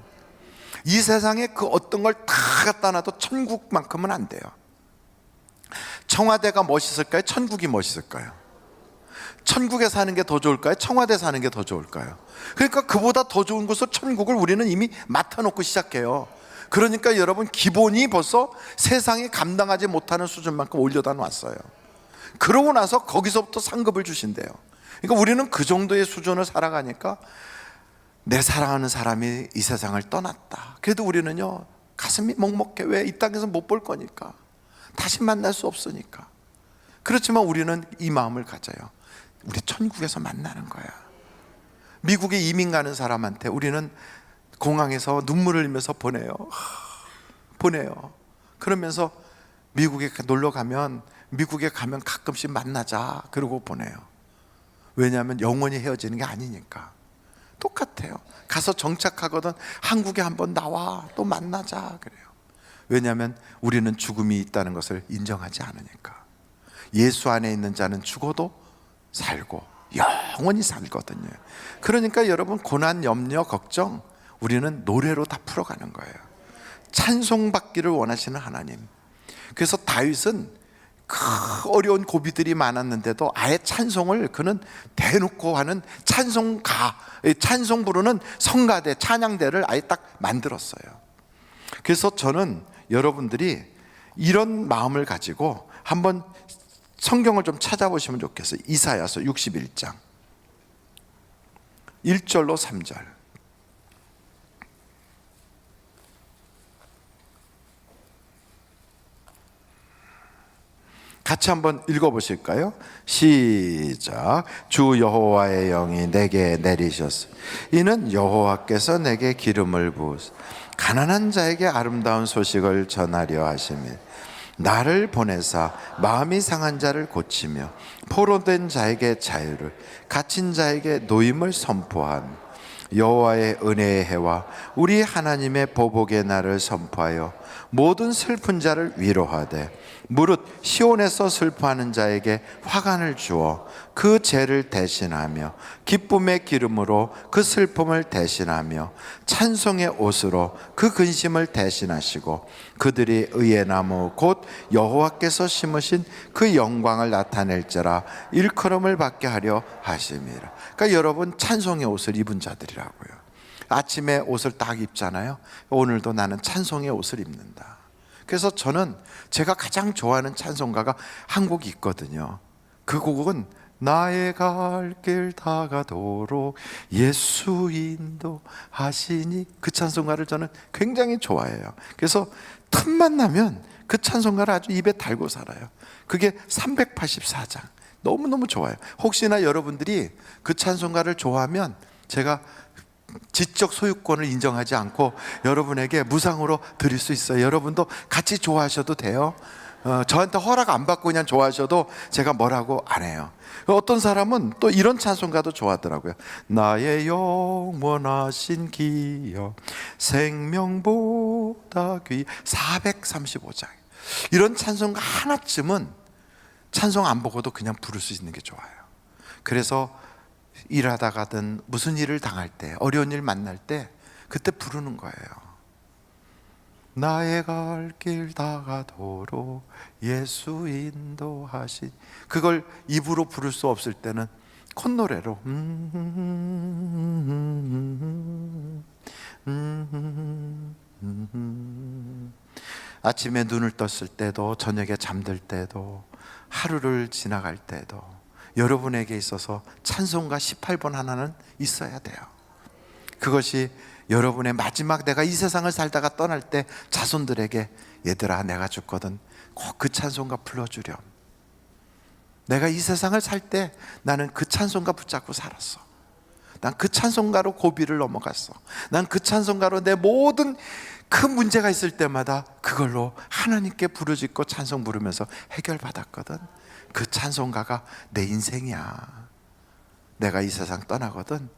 이 세상에 그 어떤 걸 다 갖다 놔도 천국만큼은 안 돼요. 청와대가 멋있을까요? 천국이 멋있을까요? 천국에 사는 게 더 좋을까요? 청와대 사는 게 더 좋을까요? 그러니까 그보다 더 좋은 곳을, 천국을 우리는 이미 맡아놓고 시작해요. 그러니까 여러분, 기본이 벌써 세상이 감당하지 못하는 수준만큼 올려다 놨어요. 그러고 나서 거기서부터 상급을 주신대요. 그러니까 우리는 그 정도의 수준을 살아가니까 내 사랑하는 사람이 이 세상을 떠났다. 그래도 우리는요, 가슴이 먹먹해. 왜? 이 땅에서 못 볼 거니까, 다시 만날 수 없으니까. 그렇지만 우리는 이 마음을 가져요. 우리 천국에서 만나는 거야. 미국에 이민 가는 사람한테 우리는 공항에서 눈물을 흘리면서 보내요. 그러면서 미국에 놀러 가면, 미국에 가면 가끔씩 만나자 그러고 보내요. 왜냐하면 영원히 헤어지는 게 아니니까. 똑같아요. 가서 정착하거든 한국에 한번 나와, 또 만나자 그래요. 왜냐하면 우리는 죽음이 있다는 것을 인정하지 않으니까. 예수 안에 있는 자는 죽어도 살고 영원히 살거든요. 그러니까 여러분, 고난, 염려, 걱정 우리는 노래로 다 풀어가는 거예요. 찬송받기를 원하시는 하나님. 그래서 다윗은 그 어려운 고비들이 많았는데도 아예 찬송을 그는 대놓고 하는 찬송가, 찬송 부르는 성가대, 찬양대를 아예 딱 만들었어요. 그래서 저는 여러분들이 이런 마음을 가지고 한번 성경을 좀 찾아보시면 좋겠어요. 이사야서 61장 1절로 3절. 같이 한번 읽어보실까요? 시작. 주 여호와의 영이 내게 내리셨어. 이는 여호와께서 내게 기름을 부으사 가난한 자에게 아름다운 소식을 전하려 하심이, 나를 보내사 마음이 상한 자를 고치며 포로된 자에게 자유를, 갇힌 자에게 노임을 선포한, 여호와의 은혜의 해와 우리 하나님의 보복의 날을 선포하여 모든 슬픈 자를 위로하되, 무릇 시온에서 슬퍼하는 자에게 화관을 주어 그 죄를 대신하며 기쁨의 기름으로 그 슬픔을 대신하며 찬송의 옷으로 그 근심을 대신하시고, 그들이 의의 나무 곧 여호와께서 심으신 그 영광을 나타낼지라 일컬음을 받게 하려 하심이라. 그러니까 여러분, 찬송의 옷을 입은 자들이라고요. 아침에 옷을 딱 입잖아요. 오늘도 나는 찬송의 옷을 입는다. 그래서 저는 제가 가장 좋아하는 찬송가가 한 곡이 있거든요. 그 곡은 나의 갈 길 다가도록 예수 인도하시니, 그 찬송가를 저는 굉장히 좋아해요. 그래서 틈만 나면 그 찬송가를 아주 입에 달고 살아요. 그게 384장. 너무너무 좋아요. 혹시나 여러분들이 그 찬송가를 좋아하면 제가 지적 소유권을 인정하지 않고 여러분에게 무상으로 드릴 수 있어요. 여러분도 같이 좋아하셔도 돼요. 저한테 허락 안 받고 그냥 좋아하셔도 제가 뭐라고 안 해요. 어떤 사람은 또 이런 찬송가도 좋아하더라고요. 나의 영원하신 기여 생명보다 귀, 435장. 이런 찬송가 하나쯤은 찬송 안 보고도 그냥 부를 수 있는 게 좋아요. 그래서 일하다가든 무슨 일을 당할 때, 어려운 일 만날 때 그때 부르는 거예요. 나의 갈 길 다가도록 예수 인도하시. 그걸 입으로 부를 수 없을 때는 콧노래로 아침에 눈을 떴을 때도, 저녁에 잠들 때도, 하루를 지나갈 때도 여러분에게 있어서 찬송가 18번 하나는 있어야 돼요. 그것이 여러분의 마지막, 내가 이 세상을 살다가 떠날 때 자손들에게, 얘들아 내가 죽거든 꼭 그 찬송가 불러주렴. 내가 이 세상을 살 때 나는 그 찬송가 붙잡고 살았어. 난 그 찬송가로 고비를 넘어갔어. 난 그 찬송가로 내 모든 그 문제가 있을 때마다 그걸로 하나님께 부르짖고 찬송 부르면서 해결받았거든. 그 찬송가가 내 인생이야. 내가 이 세상 떠나거든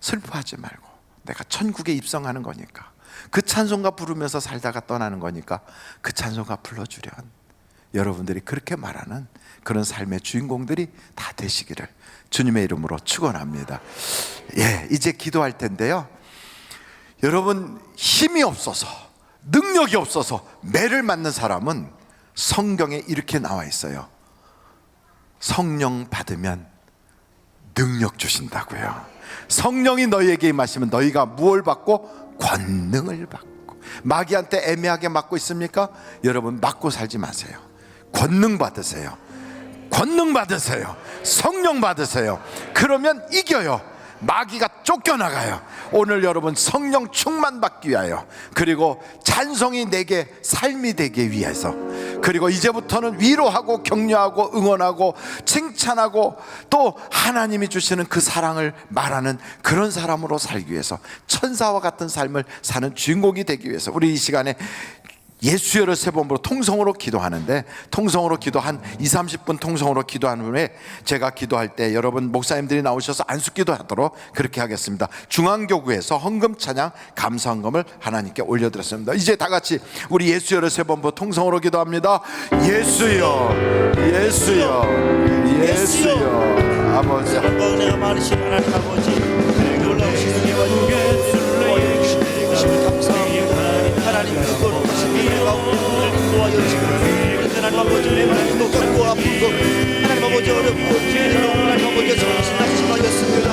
슬퍼하지 말고, 내가 천국에 입성하는 거니까, 그 찬송가 부르면서 살다가 떠나는 거니까 그 찬송가 불러주련. 여러분들이 그렇게 말하는 그런 삶의 주인공들이 다 되시기를 주님의 이름으로 축원합니다. 예, 이제 기도할 텐데요. 여러분, 힘이 없어서, 능력이 없어서 매를 맞는 사람은 성경에 이렇게 나와 있어요. 성령 받으면 능력 주신다고요. 성령이 너희에게 임하시면 너희가 무엇을 받고? 권능을 받고. 마귀한테 애매하게 맞고 있습니까? 여러분, 맞고 살지 마세요. 권능 받으세요. 권능 받으세요. 성령 받으세요. 그러면 이겨요. 마귀가 쫓겨나가요. 오늘 여러분 성령 충만 받기 위하여, 그리고 찬송이 내게 삶이 되기 위해서, 그리고 이제부터는 위로하고 격려하고 응원하고 칭찬하고 또 하나님이 주시는 그 사랑을 말하는 그런 사람으로 살기 위해서, 천사와 같은 삶을 사는 주인공이 되기 위해서 우리 이 시간에 예수여를 세 번으로 통성으로 기도하는데, 통성으로 기도 한 20-30분 통성으로 기도한 후에 제가 기도할 때 여러분 목사님들이 나오셔서 안수기도 하도록 그렇게 하겠습니다. 중앙교구에서 헌금 찬양 감사헌금을 하나님께 올려드렸습니다. 이제 다 같이 우리 예수여를 세 번으로 통성으로 기도합니다. 예수여, 예수여, 예수여. 아버지, 사랑과 은혜가 많으신 하나님 아버지, 그에게 올라오신 은혜와 주님을 감사합니다. 하나님 그거로 은혜가 오늘 도와주시고, 하나님 아버지 매번 행복하고 아프고 하나님 아버지 어렵고 힘들고 하나님 아버지 정신 낙심하였습니다.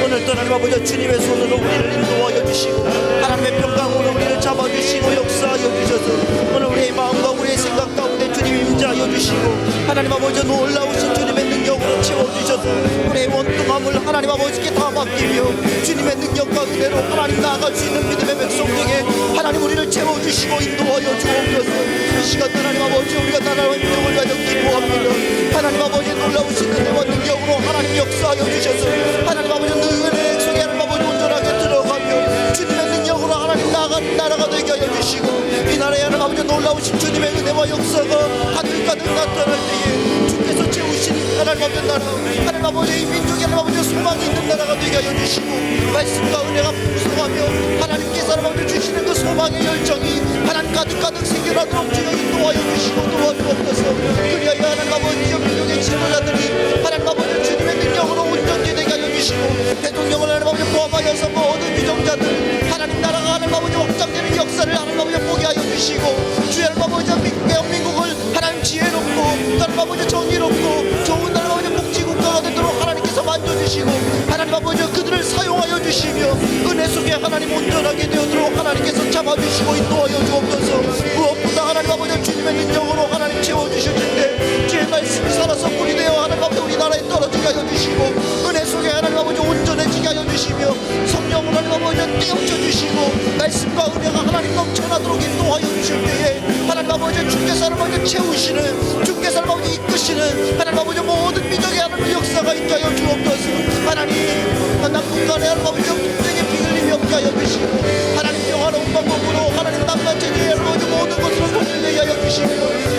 오늘 또 하나님 아버지 주님의 손으로 우리를 인도하여 주시고 하나님의 평강으로 우리를 잡아주시고 역사하여 주셔서 오늘 우리의 마음과 우리의 생각 가운데 주님 임재하여 주시고 하나님 아버지 놀라우신 주님의 능력으로 채워주셔서 우리의 원통함을 하나님 아버지께 다 맡기며 주님의 능력과 은혜로 하나님 나아갈 수 있는 믿음의 백성에게 하나님 우리를 채워주시고 인도하여 주옵소서. 이 시간 하나님 아버지 우리가 나라와 민족을 위하여 기도합니다. 하나님 아버지 놀라우신 은혜와 능력으로 하나님 역사하여 주셔서 하나님 아버지 은혜 속에 하나님 아버지 온전하게 들어가며 주님의 능력으로 하나님 나아가는 나라가 되게 하여 주시고, 이 나라에 하나님 아버지 놀라우신 주님의 은혜와 역사가 하늘 가득 나타날 때에 주께서 채우시는 하나님 아버지 나라, 하나님 아버지 이 민족이 하나님 아버지 소망이 있는 나라가 되게 하여 주시고 말씀과 은혜가 풍성하며 하나님께서 하나님 아버지 주시는 그 소망의 열정이 하나님 가득 생겨나도록 주여 인도하여 주시고 도와주옵소서. 그리하여 하나님 아버지 민족의 지도자들이 하나님 아버지 주님의 능력으로 온전히 되게 하여 주시고 대통령을 하나님 아버지 포함하여서 모든 유정자들 하나님 나라가 하나님 아버지 확장되는 역사를 하나님 아버지 보게 하여 주시고 주의 하나님 아버지 대한민국을 하나님 지혜롭고 하나님 아버지 정의롭고 좋은 하나님 아버지 복지국가가 되도록 하나님께서 만져주시고 하나님 아버지 그들을 사용하여 주시며 은혜 속에 하나님 온전하게 되도록 하나님께서 잡아주시고 인도하여 주옵소서. 무엇보다 하나님 아버지 주님의 능력으로 하나님 채워주실 텐데 주의 말씀이 살아서 꿀이 되어 하나님 아버지 우리나라에 떨어지게 하여 주시고 은혜 속에 하나님 아버지 온전해지게 하여 주시며 성령을 하나님 아버지 떼어쳐 주시고 말씀과 은혜가 하나님 넘쳐나도록 인도하여 주실 때에 하나님 아버지 주께서 하나님 아버지 채우시는 주께서 하나님 아버지 이끄시는 하나님 아버지 모든 민족의 하나님 역사가 있게 하여 주옵소서. 하나님 남북 간에 하나님 아버지 전쟁의 비글림이 없게 하여 주시고 하나님 평화로운 방법으로 하나님 남반체제의 하나님 아버지 모든 것으로 통일되게 하여 주시고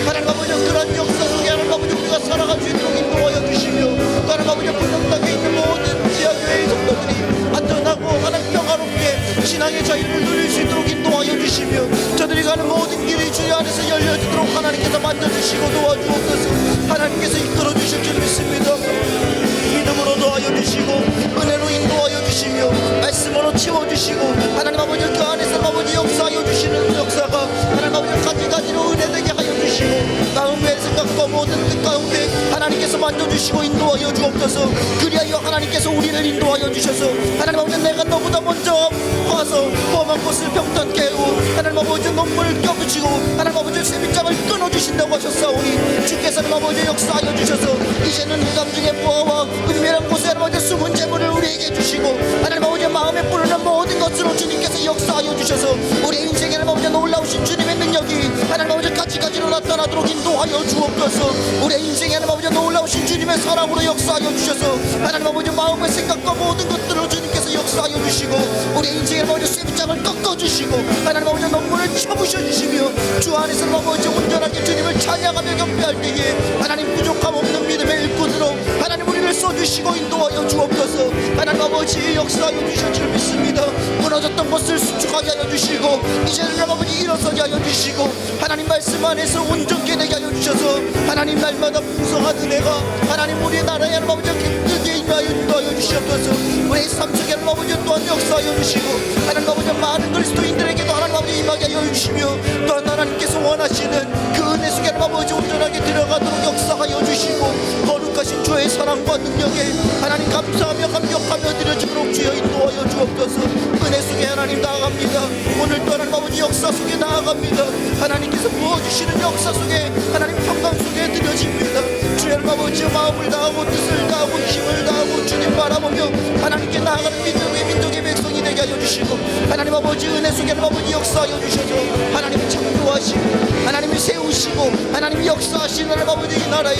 하나님 아버지 그런 역사 속에 하나님 아버지 우리가 살아갈 수 있도록 인도하여 주시며 하나님 아버지 불령 땅에 있는 모든 지하교회의 성도들이 안전하고 하나님 평화롭게 신앙의 자유를 누릴 수 있도록 인도하여 주시며 저들이 가는 모든 길이 주의 안에서 열려지도록 하나님께서 만져주시고 도와주옵소서. 하나님께서 이끌어 주실 줄 믿습니다. 믿음으로 도와여 주시고 은혜로 인도하여 주시며 말씀으로 채워주시고 하나님 아버지 그 안에서 아버지 역사하여 주시는 역사가 하나님 아버지 가지로 은혜되게 하여 주시고 마음의 생각과 모든 뜻 가운데 하나님께서 만져주시고 인도하여 주옵소서. 그리하여 하나님께서 우리를 인도하여 주셔서 하나님 아버지 내가 너보다 먼저 와서 험한 곳을 평탄케 하고 하나님 아버지 눈물을 껴붙이고 하나님 아버지 쇠빗장을 끊어주신다고 하셨사오니 주께서 하나님 아버지 역사하여 주셔서 이제는 흑암 중에 보아와 은밀한 곳에 하나님 아버지 숨은 재물을 우리에게 주시고 하나님 아버지 마음에 뿌르는 모든 것으로 주님께서 역사하여 주셔서 우리 인생에 하나님 아버지 놀라우신 주님의 능력이 하나님 아버지 가지가지로 나타나도록 인도하여 주옵소서. 우리 인생에 하나님 아버지 놀라우신 주님의 사랑으로 역사하여 주셔서 하나님 아버지 마음의 생각과 모든 것들로 주님께서 역사하여 주시고 우리 인생에 하나님 아버지 쇠빗장을 꺾어주시고 하나님 아버지 눈물을 쳐부셔주시며 주 안에서 하나님 아버지 온전하게 주님을 찬양하며 경배할 때에 하나님 부족함 없는 믿음의 일꾼으로 하나님 우리를 써주시고 인도하여 주옵소서. 하나님 아버지 역사하여 주실 줄 믿습니다. 무너졌던 것을 수축하게 하여 주시고 이제는 하나님 아버지 일어서게 하여 주시고 하나님 말씀 안에서 온전케 되게 하여 주셔서 하나님 날마다 풍성한 은혜가 하나님 우리 나라에 하나님 아버지 기쁘게 인도하여 주시옵소서. 우리 삶 속에 하나님 아버지 또한 역사하여 주시고 하나님 아버지 많은 그리스도인들에게도 하나님 아버지 임하게 하여 주시며 또한 하나님께서 원하시는 그 은혜 속에 하나님 아버지 온전하게 들어가도록 역사하여 주시고 거룩하신 주의 사랑과 능력에 하나님 감사하며 감격하며 드려주도록 주여 인도하여 주옵소서. 은혜 속에 하나님 나아갑니다. 오늘 또 하나님 아버지 역사 속에 나아갑니다. 하나님께서 부어주시는 역사 속에 하나님 평강 속에 드려집니다. 주의 하나님 아버지 마음을 다하고 뜻을 다하고 힘을 다하고 주님 바라보며 하나님께 나아가는 민족의 백성이 되게 하여 주시고 하나님 아버지 은혜 속에 하나님 아버지 역사하여 주셔서 하나님이 창조하시고 하나님이 세우시고 하나님이 역사하시는 하나님 아버지 이 나라에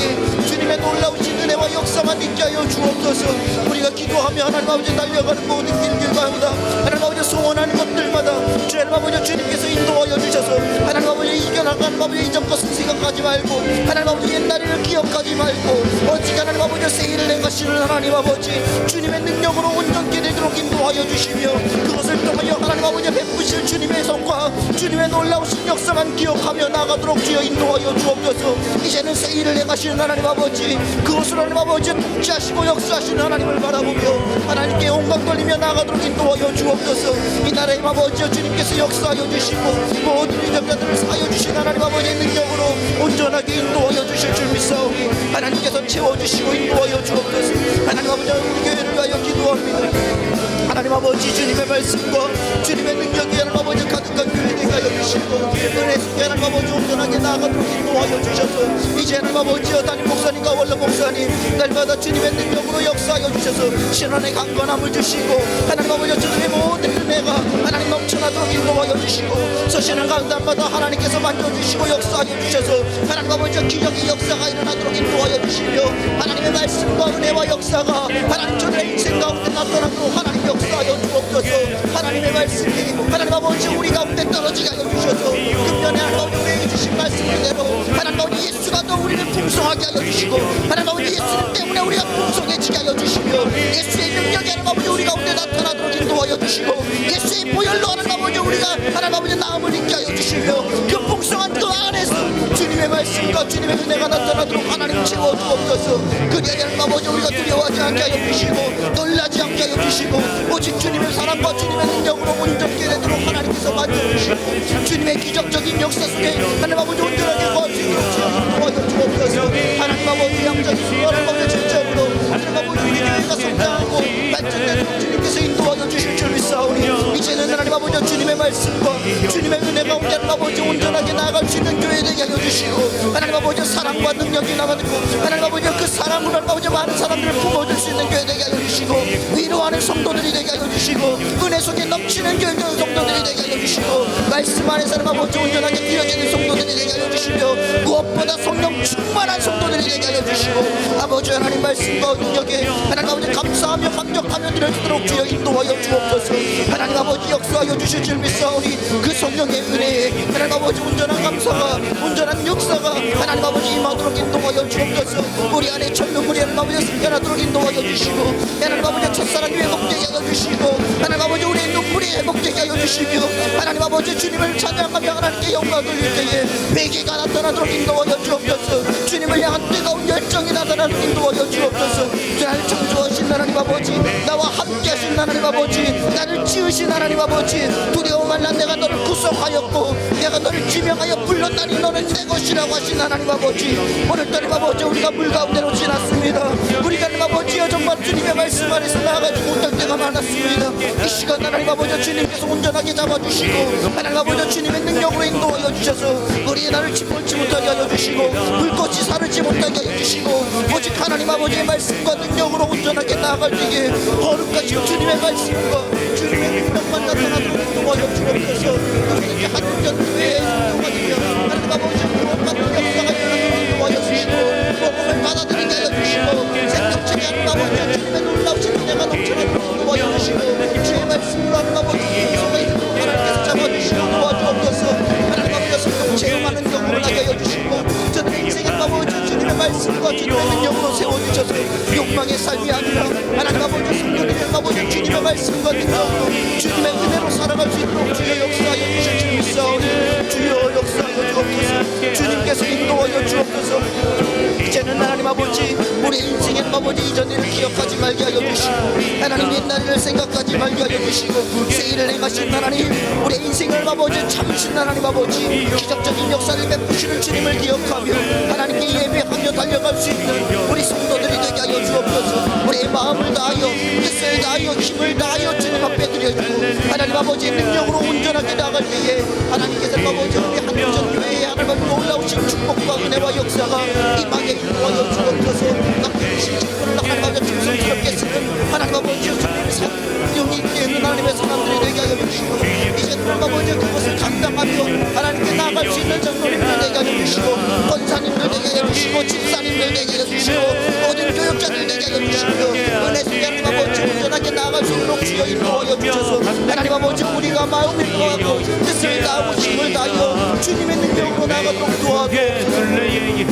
주님의 놀라우신 은혜와 역사만 있게 하여 주옵소서. 우리가 기도하며 하나님 아버지 달려가는 모든 길들마다 하나님 아버지 소원하는 것들마다 주의 하나님 아버지 주님께서 인도하여 주셔서 하나님 아버지 이겨나가는 아버지 이전 것을 생각하지 말고 하나님 아버지 옛날을 기억하지 말고 오직 하나님 아버지 세일을 행하시는 하나님 아버지 주님의 능력으로 온전케 되도록 인도하여 주시며 그것을 통하여 하나님 아버지 베푸실 주님의 성과 주님의 놀라우신 역사만 기억하며 나가도록 주여 인도하여 주옵소서. 이제는 세일을 행하시는 하나님 아버지 그것으로 하나님 아버지 통치하시고 역사하시는 하나님을 바라보며 하나님께 온갖 돌리며 나가도록 인도하여 주옵소서. 이 나라의 아버지 주님께서 역사하여 주시고 모든 유정자들을 사하여 주신 하나님 아버지의 능력으로 온전하게 인도하여 주실 줄 믿사오니 하나님께서 채워주시고 인도하여 주옵소서. 하나님 아버지 우리 교회를 위하여 기도합니다. 하나님 아버지 주님의 말씀과 주님의 능력이 하나님 아버지 가득한 교회 되게 하여 주시고 은혜 속에 하나님 아버지 온전하게 나아가도록 인도하여 주셔서 이제 하나님 아버지 담임 목사님과 원로 목사님 날마다 주님의 능력으로 역사하여 주셔서 신원의 강건함을 주시고 하나님 아버지 주님의 모든 은혜가 하나님 넘쳐나도록 인도하여 주시고 서신을 가는 날마다 하나님께서 만져주시고 역사하여 주셔서 하나님 아버지 기적의 역사가 일어나도록 인도하여 주시며 하나님의 말씀과 은혜와 역사가 하나님 저들의 인생 가운데 나타나도록 하나님 역사하여 주옵소서. 하나님의 말씀이 하나님 아버지 우리 가운데 떨어지게 하여 주셔서 금년에 하나님 아버지 우리에게 주신 말씀 그대로 하나님 아버지 예수가 더 우리를 풍성하게 하여 주시고 하나님 아버지 예수님 때문에 우리가 풍성해지게 하여 주시며 예수의 능력이 하나님 아버지 우리 가운데 나타나도록 인도하여 주시고 예수의 보혈로 하나님 아버지 우리가 하나님 아버지 나음을 잊게 하여 주시며 그 풍성한 그 안에서 주님의 말씀과 주님의 은혜가 나타나도록 하나님 채워주옵소서. 그리하여 하나님 아버지 우리가 두려워하지 않게 하여 주시고 놀라지 않게 하여 주시고 오직 주님의 사랑과 주님의 능력으로 온전케 되도록 하나님께서 만져주시고 주님의 기적적인 역사 속에 하나님 아버지 온전하게 거할 수 있도록 도와줘 주옵소서. 하나님 아버지 양적인 하나님 아버지 진정으로 하나님 아버지 우리 교회가 성장하고 발전되도록 주님께서 인도하여 주실 줄 믿사오니 이제는 하나님 아버지 주님의 말씀과 주님의 은혜가 하나님 아버지 온전하게 나아갈 수 있는 교회 되게 하여 주시고 하나님 아버지 사랑과 능력이 나가지고 하나님 아버지 그 사랑으로 하나님 아버지 많은 사람들을 품어줄 수 있는 교회 되게 하여 주시고 위로하는 성도들이 되게 하여 주시고 은혜 속에 넘치는 교회 성도들이 되게 하여 주시고 말씀 안에서 하나님 아버지 온전하게 뛰어지는 성도들이 되게 하여 주시며 무엇보다 성령 충만한 성도들이 되게 하여 주시고 아버지 하나님 말씀과 능력에 하나님 아버지 감사하며 감격하며 드려주도록 주여 인도하여 주옵소서. 하나님 아버지 역사하여 주실 줄 믿사오니 그 성령의 은혜에 하나님 아버지 온전한 감사가 온전한 역사가 하나님 아버지 임하도록 인도하여 주옵소서. 우리 안에 천명물이 하나님 아버지 생겨나도록 인도하여 주시고 하나님 아버지 첫사랑이 회복되게 하여 주시고 하나님 아버지 우리의 눈물이 회복되게 하여 주시며 하나님 아버지 주님을 찬양하며 하나님께 영광을 돌릴 때에 회개가 나타나도록 인도하여 주옵소서. 주님을 향한 뜨거운 열정이 나타나도록 인도하여 주옵소서. 나를 창조하신 하나님 아버지 나와 함께 하신 하나님 아버지 나를 지으신 하나님 아버지 두려움 말라 내가 너를 구속하였고 내가 너를 지명하여 불렀다니 너는 내 것이라고 하신 하나님 아버지 오늘 하나님 아버지 우리가 물 가운데로 지났습니다. 우리가 하나님 아버지여 정말 주님의 말씀 안에서 나아가지 못할 때가 많았습니다. 이 시간 하나님 아버지 주님께서 온전하게 잡아주시고 하나님 아버지 주님의 능력으로 인도하여 주셔서 우리의 나를 짓밟지 못하게 하여 주시고 불꽃이 사르지 못하게 하여 주시고 오직 하나님 아버지의 말씀과 능력으로 온전하게 나아갈 때에 거룩하신 주님의 말씀과 주님의 능력만 나타나도록 인도하여 주옵소서. 우리에게 한전 교회의 성도가 되며 하나님 아버지 구원받는 역사가 일어나도록 인도하여 주시고 복음을 받아들이게 하여 주시고 생명체계 하나님 아버지 주님의 놀라우신 은혜가 넘쳐나도록 인도하여 주시고 주의 말씀으로 하나님 아버지 성도가 있도록 하나님께서 잡아주시고 도와주옵소서. 하나님 아버지 성령 체험하는 경험을 하게 하여 주시고 저들의 인생의 아버지 주님의 말씀과 주님의 능력으로 세워주셔서 욕망의 삶이 아니라 하나님 아버지 성도들의 아버지 주님의 말씀과 능력으로 주님의 은혜로 살아갈 수 있도록 주의 역사하여 주실 줄 믿사오니 주여 역사하여 주옵소서. 주님께서 인도하여 주옵소서. 이제는 하나님 아버지 우리 인생의 아버지 이전 일을 기억하지 말게 하여 주시고 하나님 옛날 일을 생각하지 말게 하여 주시고 새 일을 행하신 하나님 우리 인생을 아버지 참으신 하나님 아버지 기적적인 역사를 베푸시는 주님을 기억하며 하나님께 예배하며 달려갈 수 있는 우리 성도들이 되게 하여 주옵소서. 우리의 마음을 다하여 뜻을 다하여 힘을 다하여 주님 앞에 드려주고 하나님 아버지 능력으로 온전하게 나갈 때에 하나님께서 아버지 우리 한국전 교회에 하나님 놀라우신 축복과 은혜와 역사가 임하게 인도하여 주옵소서. 깎이신 직분을 하나님 아버지 충성스럽게 쓰는 하나님 아버지 주님의 사용이 있는 하나님의 사람들이 되게 하여 주시고 이제 하나님 아버지 그것을 감당하며 하나님께 나아갈 수 있는 전도인들 되게 하여 주시고 권사님들 되게 하여 주시고 집사님들 되게 하여 주시고 모든 교육자들 되게 하여 주시고 은혜 속에 하나님 아버지 온전하게 나아갈 수 있도록 주여 인도하여 주셔서 하나님 아버지 우리가 마음을 다하고 뜻을 다하고 힘을 다하여 주님의 능력으로 나아가도록 도와주옵소서.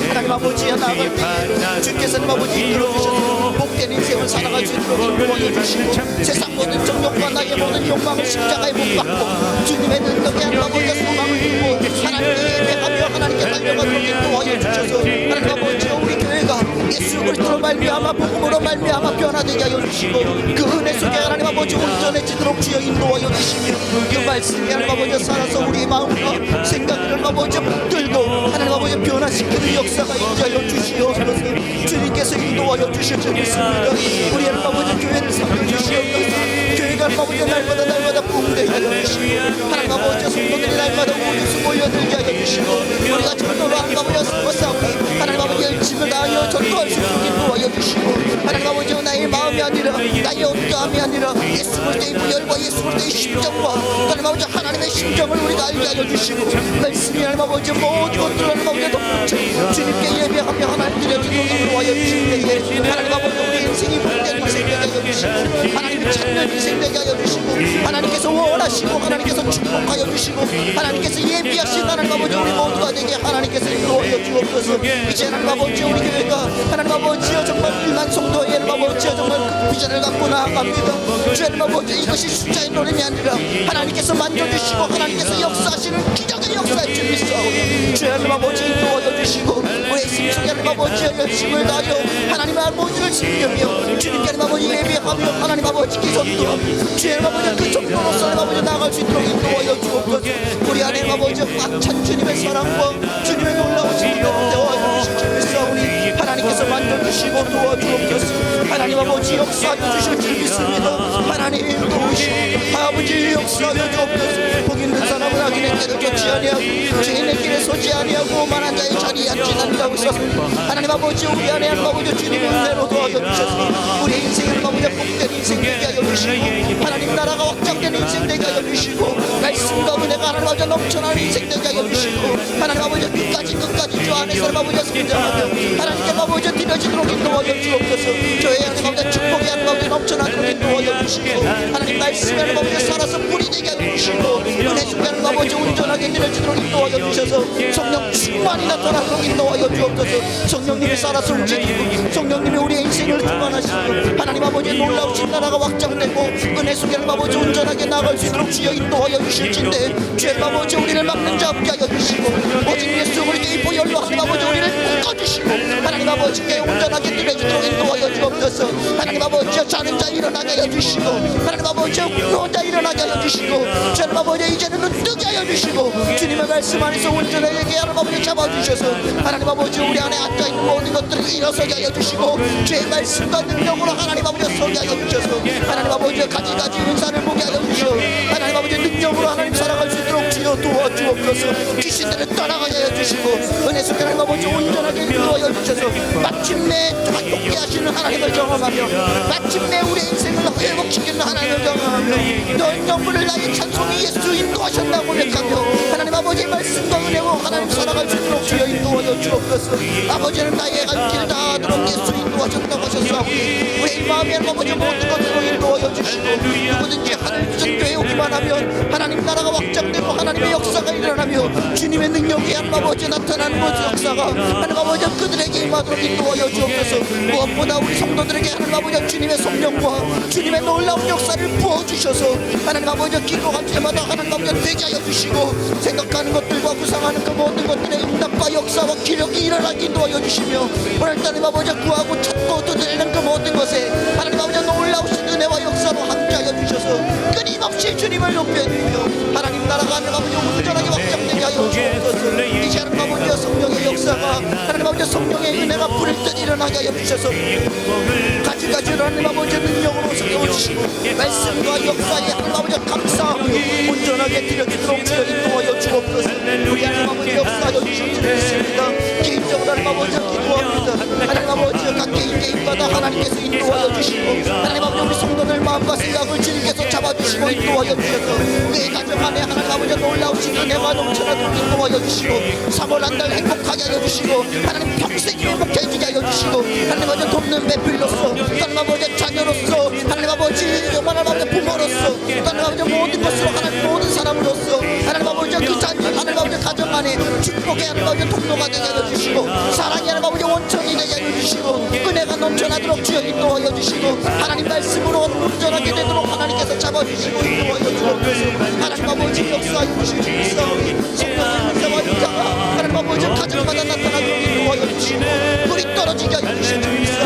하나님 아버지 나아갈 때 주께서 하나님 아버지 이끌어 주셔서 복된 인생을 살아갈 수 있도록 인도하여 주시고 세상 모든 정욕과 나의 모든 욕망을 십자가에 못 박고 주님의 능력에 하나님 아버지 소망을 두고 하나님께 예배하며 하나님께 달려가도록 인도하여 주셔서 하나님 아버지 우리 교회가 예수 그리스도로 말미암아 복음으로 말미암아 변화되게 하여 주시고 그 은혜 속에 하나님 아버지 온전해지도록 주여 인도하여 주시며 그 말씀이 하나님 아버지 살아서 우리 마음과 생각을 하나님 아버지 붙들고 하나님 아버지 변화시키는 역사가 임하여 주시옵소서. 주님께서 인도하여 주실 줄 믿습니다. 우리 하나님 아버지 교회를 살려주시옵소서. 교회가 하나님 아버지 날마다 붕대게 하여 주시고 하나님 아버지 성도들이 날마다 모두 모여들게 하여 주시고 우리가 전도로 하나님 아버지 싸우고 하나님 아버지 열심을 다하여 전도할 수 있도록 인도하여 주시고 하나님 아버지 나의 마음이 아니라 나의 어떠함이 아니라 예수 그리스도의 부열과 예수 그리스도의 심정과 하나님 아버지 하나님의 심정을 우리가 알게 하여 주시고 말씀이 하나님 아버지 모든 것들을 하나님 아버지 덮쳐 주님께 예배하며 하나님 드려주도록 인도하여 주시고 하나님 아버지 우리 인생이 복된 인생 되게 하여 주시고 하나님이 찾는 인생 되게 하여 주시고 하나님께서 원하시고 하나님께서 축복하여 주시고 하나님께서 예비하신 하나님 아버지 우리 모두가 되게 하나님께서 인도하여 주옵소서. 이제 하나님 아버지 우리 교회가 하나님 아버지여 정말 1만 성도의 하나님 아버지여 정말 그 비전을 갖고 나아갑니다. 주 하나님 아버지 이것이 숫자의 노름이 아니라 하나님께서 만져주시고 하나님께서 역사하시는 기적의 역사에 줄 믿사오니 주 하나님 아버지 인도하여 주시고 우리 심속에 하나님 아버지여 열심을 다하여 하나님의 아버지를 섬기며 주님께 하나님 아버지 예배하며 하나님 아버지 기선도 주 하나님 아버지 그 정도로서 하나님 아버지 나아갈 수 있도록 인도하여 주옵소서. 우리 하나님 아버지 꽉찬 주님의 사랑과 주님의 놀라우신 은혜와 주실 줄 믿사오니 하나님께서 만져주시고 도와주옵소서. 하나님 아버지 역사하여 주실 줄 믿습니다. 하나님 도우시고 아버지 역사하여 주옵소서. 복 있는 사람은 악인의 길을 쫓지 아니하고 죄인의 길에 서지 아니하고 오만한 자의 자리에 앉지 않는다고 썼습니다. 하나님 아버지 우리 안에 하나님 아버지 주님의 은혜로 도와줘 주셔서 우리 인생을 아버지 복된 인생 되게 하여 주시고 하나님 나라가 확장된 인생 되게 하여 주시고 말씀과 은혜가 하나님 아버지 넘쳐나는 인생 되게 하여 주시고 하나님 아버지 끝까지 주 안에서 아버지 성장하며 하나님께 아버지 드려지도록 인도하여 주옵소서. 교회 하나님 아버지 축복이 하나님 아버지 넘쳐나도록 인도하여 주시고 하나님 말씀이 하나님 아버지 살아서 뿌리 되게 하여 주시고 은혜 속에 하나님 아버지 온전하게 드려지도록 인도하여 주셔서 성령 충만이 나타나도록 인도하여 주옵소서. 성령님이 살아서 움직이고 성령님이 우리의 인생을 주관하시고 하나님 아버지 놀라우신 나라가 확장되고 은혜 속에 하나님 아버지 온전하게 나아갈 수 있도록 주여 인도하여 주실진데 주의 아버지 우리를 막는 자 없게 하여 주시고 오직 예수 그리스도의 보혈로 하나님 아버지 우리를 묶어주시고 하나님 아버지께 온전하게 드려주도록 인도하여 주옵소서. 하나님 아버지 자는 자 일어나게 하여 주시고 하나님 아버지 혼자 일어나게 하여 주시고 주님 아버지 이제는 눈 뜨게 하여 주시고 주님의 말씀 안에서 온전하게 하나님 아버지 잡아주셔서 하나님 아버지 우리 안에 앉아있는 모든 것들을 일어서게 하여 주시고 주의 말씀과 능력으로 하나님 아버지 서게 하여 주셔서 하나님 아버지 가지가지 은사를 보게 하여 주시고 하나님 아버지 능력으로 하나님 살아갈 수 있도록 주여 도와주옵소서. 귀신들을 떠나가게 하여 주시고 은혜 속에 하나님 아버지 온전하게 인도하여 주셔서 마침내 행복게 하시는 하나님을 경험하며 마침내 우리 인생을 회복시키는 하나님을 경험하며 너 영혼을 나의 찬송이 예수 인도하셨다고 고백하며 하나님 아버지의 말씀과 은혜로 하나님 살아갈 수 있도록 주여 인도하여 주옵소서. 아버지는 나의 갈 길 다 하도록 예수 인도하셨다고 하셨사오니 우리 마음의 아버지 모든 것으로 인도하여 주시고 누구든지 나라를 전교해 오기만 하면 하나님 나라가 확장되고 하나님의 역사가 일어나며 주님의 능력이 하나님 아버지 나타나는 것 역사가 하나님 아버지 그들에게 임하도록 인도하여 주옵소서. 무엇보다 우리 성도들에게 하나님 아버지 주님의 성령과 주님의 놀라운 역사를 부어주셔서 하나님 아버지 기도할 때마다 하나님 아버지 되게 하여 주시고 생각하는 것들과 구상하는 그 모든 것들의 응답과 역사와 기력이 일어나게 인도하여 주시며 오늘 하나님 아버지 구하고 찾고 두드리는 그 모든 것에 하나님 아버지 놀라우신 은혜와 역사로 함께하여 주셔서 끊임없이 주님을 높여드리며 하나님 나라가 하나님 아버지 온전하게 확장되게 하여 주옵소서. 이제 하나님 아버지 성령의 역사가 하나님 아버지 성령의 은혜가 불을 듯 일어나게 하여 주셔서 가지가지 하나님 아버지 능력으로 세워주시고 말씀과 역사에 하나님 아버지 감사하며 온전하게 드려지도록 주여 인도하여 주옵소서. 우리 하나님 아버지 역사하여 주시옵소서. 개인적으로 하나님 아버지 기도합니다. 하나님 아버지 각 개인마다 하나님께서 인도하여 주시고 하나님 아버지 우리 성도들 마음과 생각을 주님께서 잡아주시고 인도하여 주셔서 내 가정 안에 하나님 아버지 놀라우신 은혜가 넘쳐나도록 인도하여 주시고 3월 한 달 행복하게 하여 주시고 하나님 평생 행복해지게 하여 주시고 하나님 아버지 돕는 배필로서 하나님 아버지 자녀로서 하나님 아버지 정말 하나님 아버지 부모로서 하나님 아버지 모든 것으로 하나님 모든 사람으로서 하나님 아버지 그 자녀 하나님 아버지 가정 안에 축복의 하나님 아버지 통로가 되게 하여 주시고 사랑의 하나님 아버지 원천이 되게 하여 주시고 은혜가 넘쳐나도록 주여 인도하여 주시고 하나님 말씀으로 온전하게 되도록 하나님께서 잡아주시고 인도하여 주옵소서. 하나님 아버지 역사하여 주시옵소서. 성령의 은혜와 인자가 하나님 아버지 가정마다 나타나도록 인도하여 주시고 불이 떨어지게 하여 주시옵소서.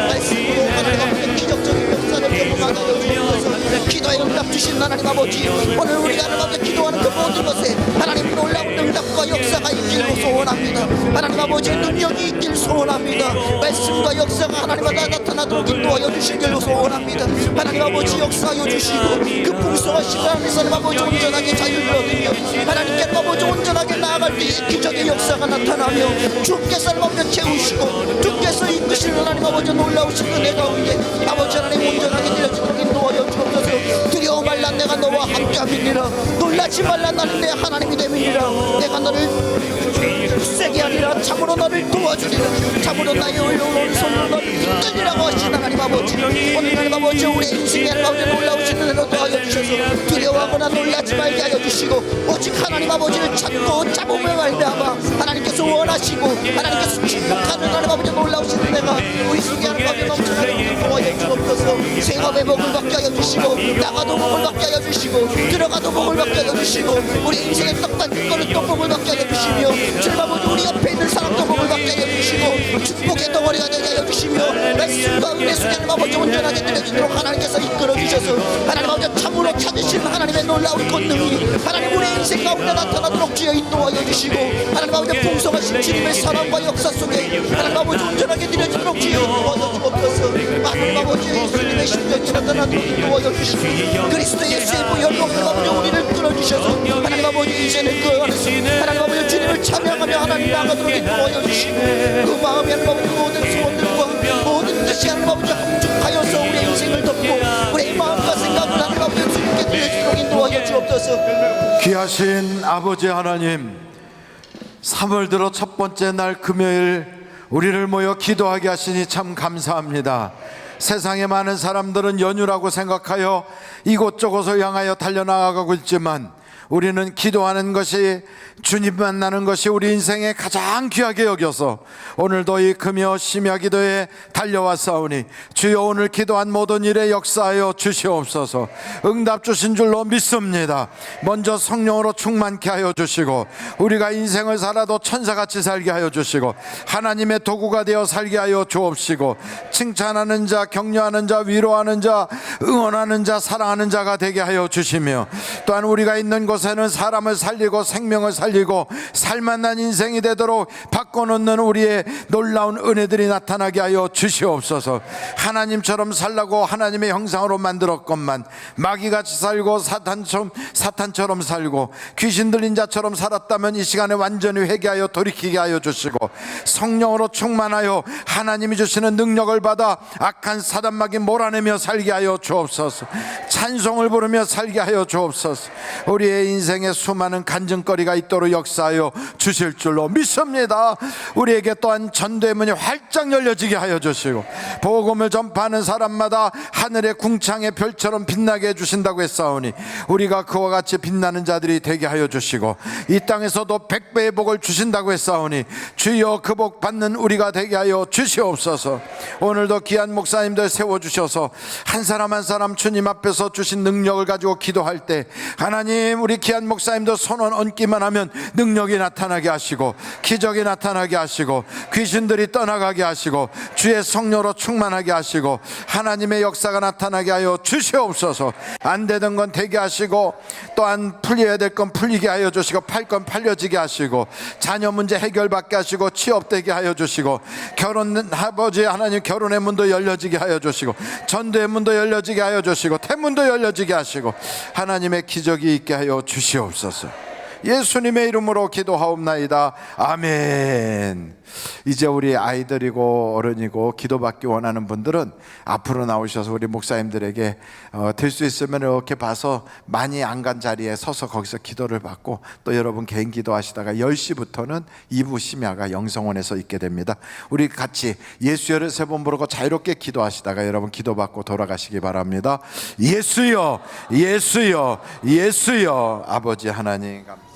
말씀으로 하나님 아버지 기적적인 역사를 경험하게 하여 주옵소서. 기도에 응답 주신 하나님 아버지 오늘 우리가 하나님 아버지 기도하는 그 모든 것에 하나님 놀라운 응답과 역사가 있기를 소원합니다. 하나님 아버지 능력이 있기를 소원합니다. 말씀과 역사가 하나님마다 나타나도록 인도하여 주시기를 소원합니다. 하나님 아버지 역사하여 주시고 그 풍성하신 하나님 아버지 온전하게 자유를 얻으며 하나님께 아버지 온전하게 나아갈 때에 기적의 역사가 나타나며 주께서 하나님 아버지 채우시고 주께서 이끄시는 하나님 아버지 놀라우신 은혜 가운데 아버지 하나님 온전하게 되어지도록 인도하여 주옵소서. 두려워 말라 내가 너와 함께함이니라. 놀라지 말라 나는 내 하나님이 됨이니라. 내가 너를 세게 하리라. 참으로 너를 도와주리라. 참으로 나의 의로운 손으로 너를 이끌리라고 하신 하나님 아버지 오늘 하나님 아버지 우리 인생의 하나님 아버지 놀라우신 은혜로 도와여 주셔서 두려워하거나 놀라지 말게 하여 주시고 오직 하나님 아버지를 찾고 잡음을 말미암아 하나님께서 원하시고 하나님께서 축복하는 하나님 아버지 놀라우신 은혜가 우리 속에 하나님 아버지 넘쳐나게 도와여 주옵소서. 생업의 복을 받게 하여 주시고 나가도 복을 받게 하여 주시고 들어가도 복을 받게 하여 주시고 우리 인생의 떡같은 거는 또 복을 받게 하여 주시며 주님 아버지 우리 옆에 있는 사람도 복을 받게 하여 주시고 축복의 덩어리가 되게 하여 주시며 말씀과 은혜 속에 하나님 아버지 온전하게 드려지도록 하나님께서 이끌어 주셔서 하나님 아버지 참으로 찾으신 하나님의 놀라운 권능이 하나님 우리 인생 가운데 나타나도록 주여 인도하여 주시고 하나님 아버지 풍성하신 주님의 사랑과 역사 속에 하나님 아버지 온전하게 드려지도록 주여 인도하여 주옵소서. 하나님 아버지 예수님의 심정이 나타나도록 인도하여 주시고 그리스도 예수의 부혈로 하나님 아버지 우리를 끌어주셔서 하나님 아버지 이제는 그 안에서 하나님 아버지 주님을 찬양하며 하나님 나가도록 인도하여 주시고 그 마음이 하나님 아버지 모든 소원들과 모든 뜻이 하나님 아버지 함축하여서 우리의 인생을 덮고 우리의 마음과 생각을 하나님 아버지 주님께 드려주도록 인도하여 주옵소서. 귀하신 아버지 하나님 3월 들어 첫 번째 날 금요일 우리를 모여 기도하게 하시니 참 감사합니다. 세상에 많은 사람들은 연휴라고 생각하여 이곳저곳을 향하여 달려나가고 있지만 우리는 기도하는 것이 주님 만나는 것이 우리 인생에 가장 귀하게 여겨서 오늘도 이 금요 심야 기도에 달려왔사오니 주여 오늘 기도한 모든 일에 역사하여 주시옵소서. 응답 주신 줄로 믿습니다. 먼저 성령으로 충만케 하여 주시고 우리가 인생을 살아도 천사같이 살게 하여 주시고 하나님의 도구가 되어 살게 하여 주옵시고 칭찬하는 자, 격려하는 자, 위로하는 자, 응원하는 자, 사랑하는 자가 되게 하여 주시며 또한 우리가 있는 곳에는 사람을 살리고 생명을 살리고 살만한 인생이 되도록 바꿔놓는 우리의 놀라운 은혜들이 나타나게 하여 주시옵소서. 하나님처럼 살라고 하나님의 형상으로 만들었건만 마귀같이 살고 사탄처럼 살고 귀신 들린 자처럼 살았다면 이 시간에 완전히 회개하여 돌이키게 하여 주시고 성령으로 충만하여 하나님이 주시는 능력을 받아 악한 사단마귀 몰아내며 살게 하여 주옵소서. 찬송을 부르며 살게 하여 주옵소서. 우리의 우리의 인생에 수많은 간증거리가 있도록 역사하여 주실 줄로 믿습니다. 우리에게 또한 전도의 문이 활짝 열려지게 하여 주시고 복음을 전파하는 사람마다 하늘의 궁창의 별처럼 빛나게 해주신다고 했사오니 우리가 그와 같이 빛나는 자들이 되게 하여 주시고 이 땅에서도 100배의 복을 주신다고 했사오니 주여 그 복 받는 우리가 되게 하여 주시옵소서. 오늘도 귀한 목사님들 세워주셔서 한 사람 한 사람 주님 앞에서 주신 능력을 가지고 기도할 때 하나님 우리 귀한 목사님들 손을 얹기만 하면 능력이 나타나게 하시고 기적이 나타나게 하시고 귀신들이 떠나가게 하시고 주의 성령으로 충만하게 하시고 하나님의 역사가 나타나게 하여 주시옵소서. 안 되던 건 되게 하시고 또한 풀려야 될 건 풀리게 하여 주시고 팔 건 팔려지게 하시고 자녀 문제 해결받게 하시고 취업되게 하여 주시고 결혼 아버지 하나님 결혼의 문도 열려지게 하여 주시고 전도의 문도 열려지게 하여 주시고 태문도 열려지게 하시고 하나님의 기적이 있게 하여 주시옵소서. 예수님의 이름으로 기도하옵나이다. 아멘. 이제 우리 아이들이고 어른이고 기도받기 원하는 분들은 앞으로 나오셔서 우리 목사님들에게 될 수 있으면 이렇게 봐서 많이 안 간 자리에 서서 거기서 기도를 받고 또 여러분 개인 기도하시다가 10시부터는 2부 심야가 영성원에서 있게 됩니다. 우리 같이 예수여를 3번 부르고 자유롭게 기도하시다가 여러분 기도받고 돌아가시기 바랍니다. 예수여 예수여 예수여. 아버지 하나님 감사합니다.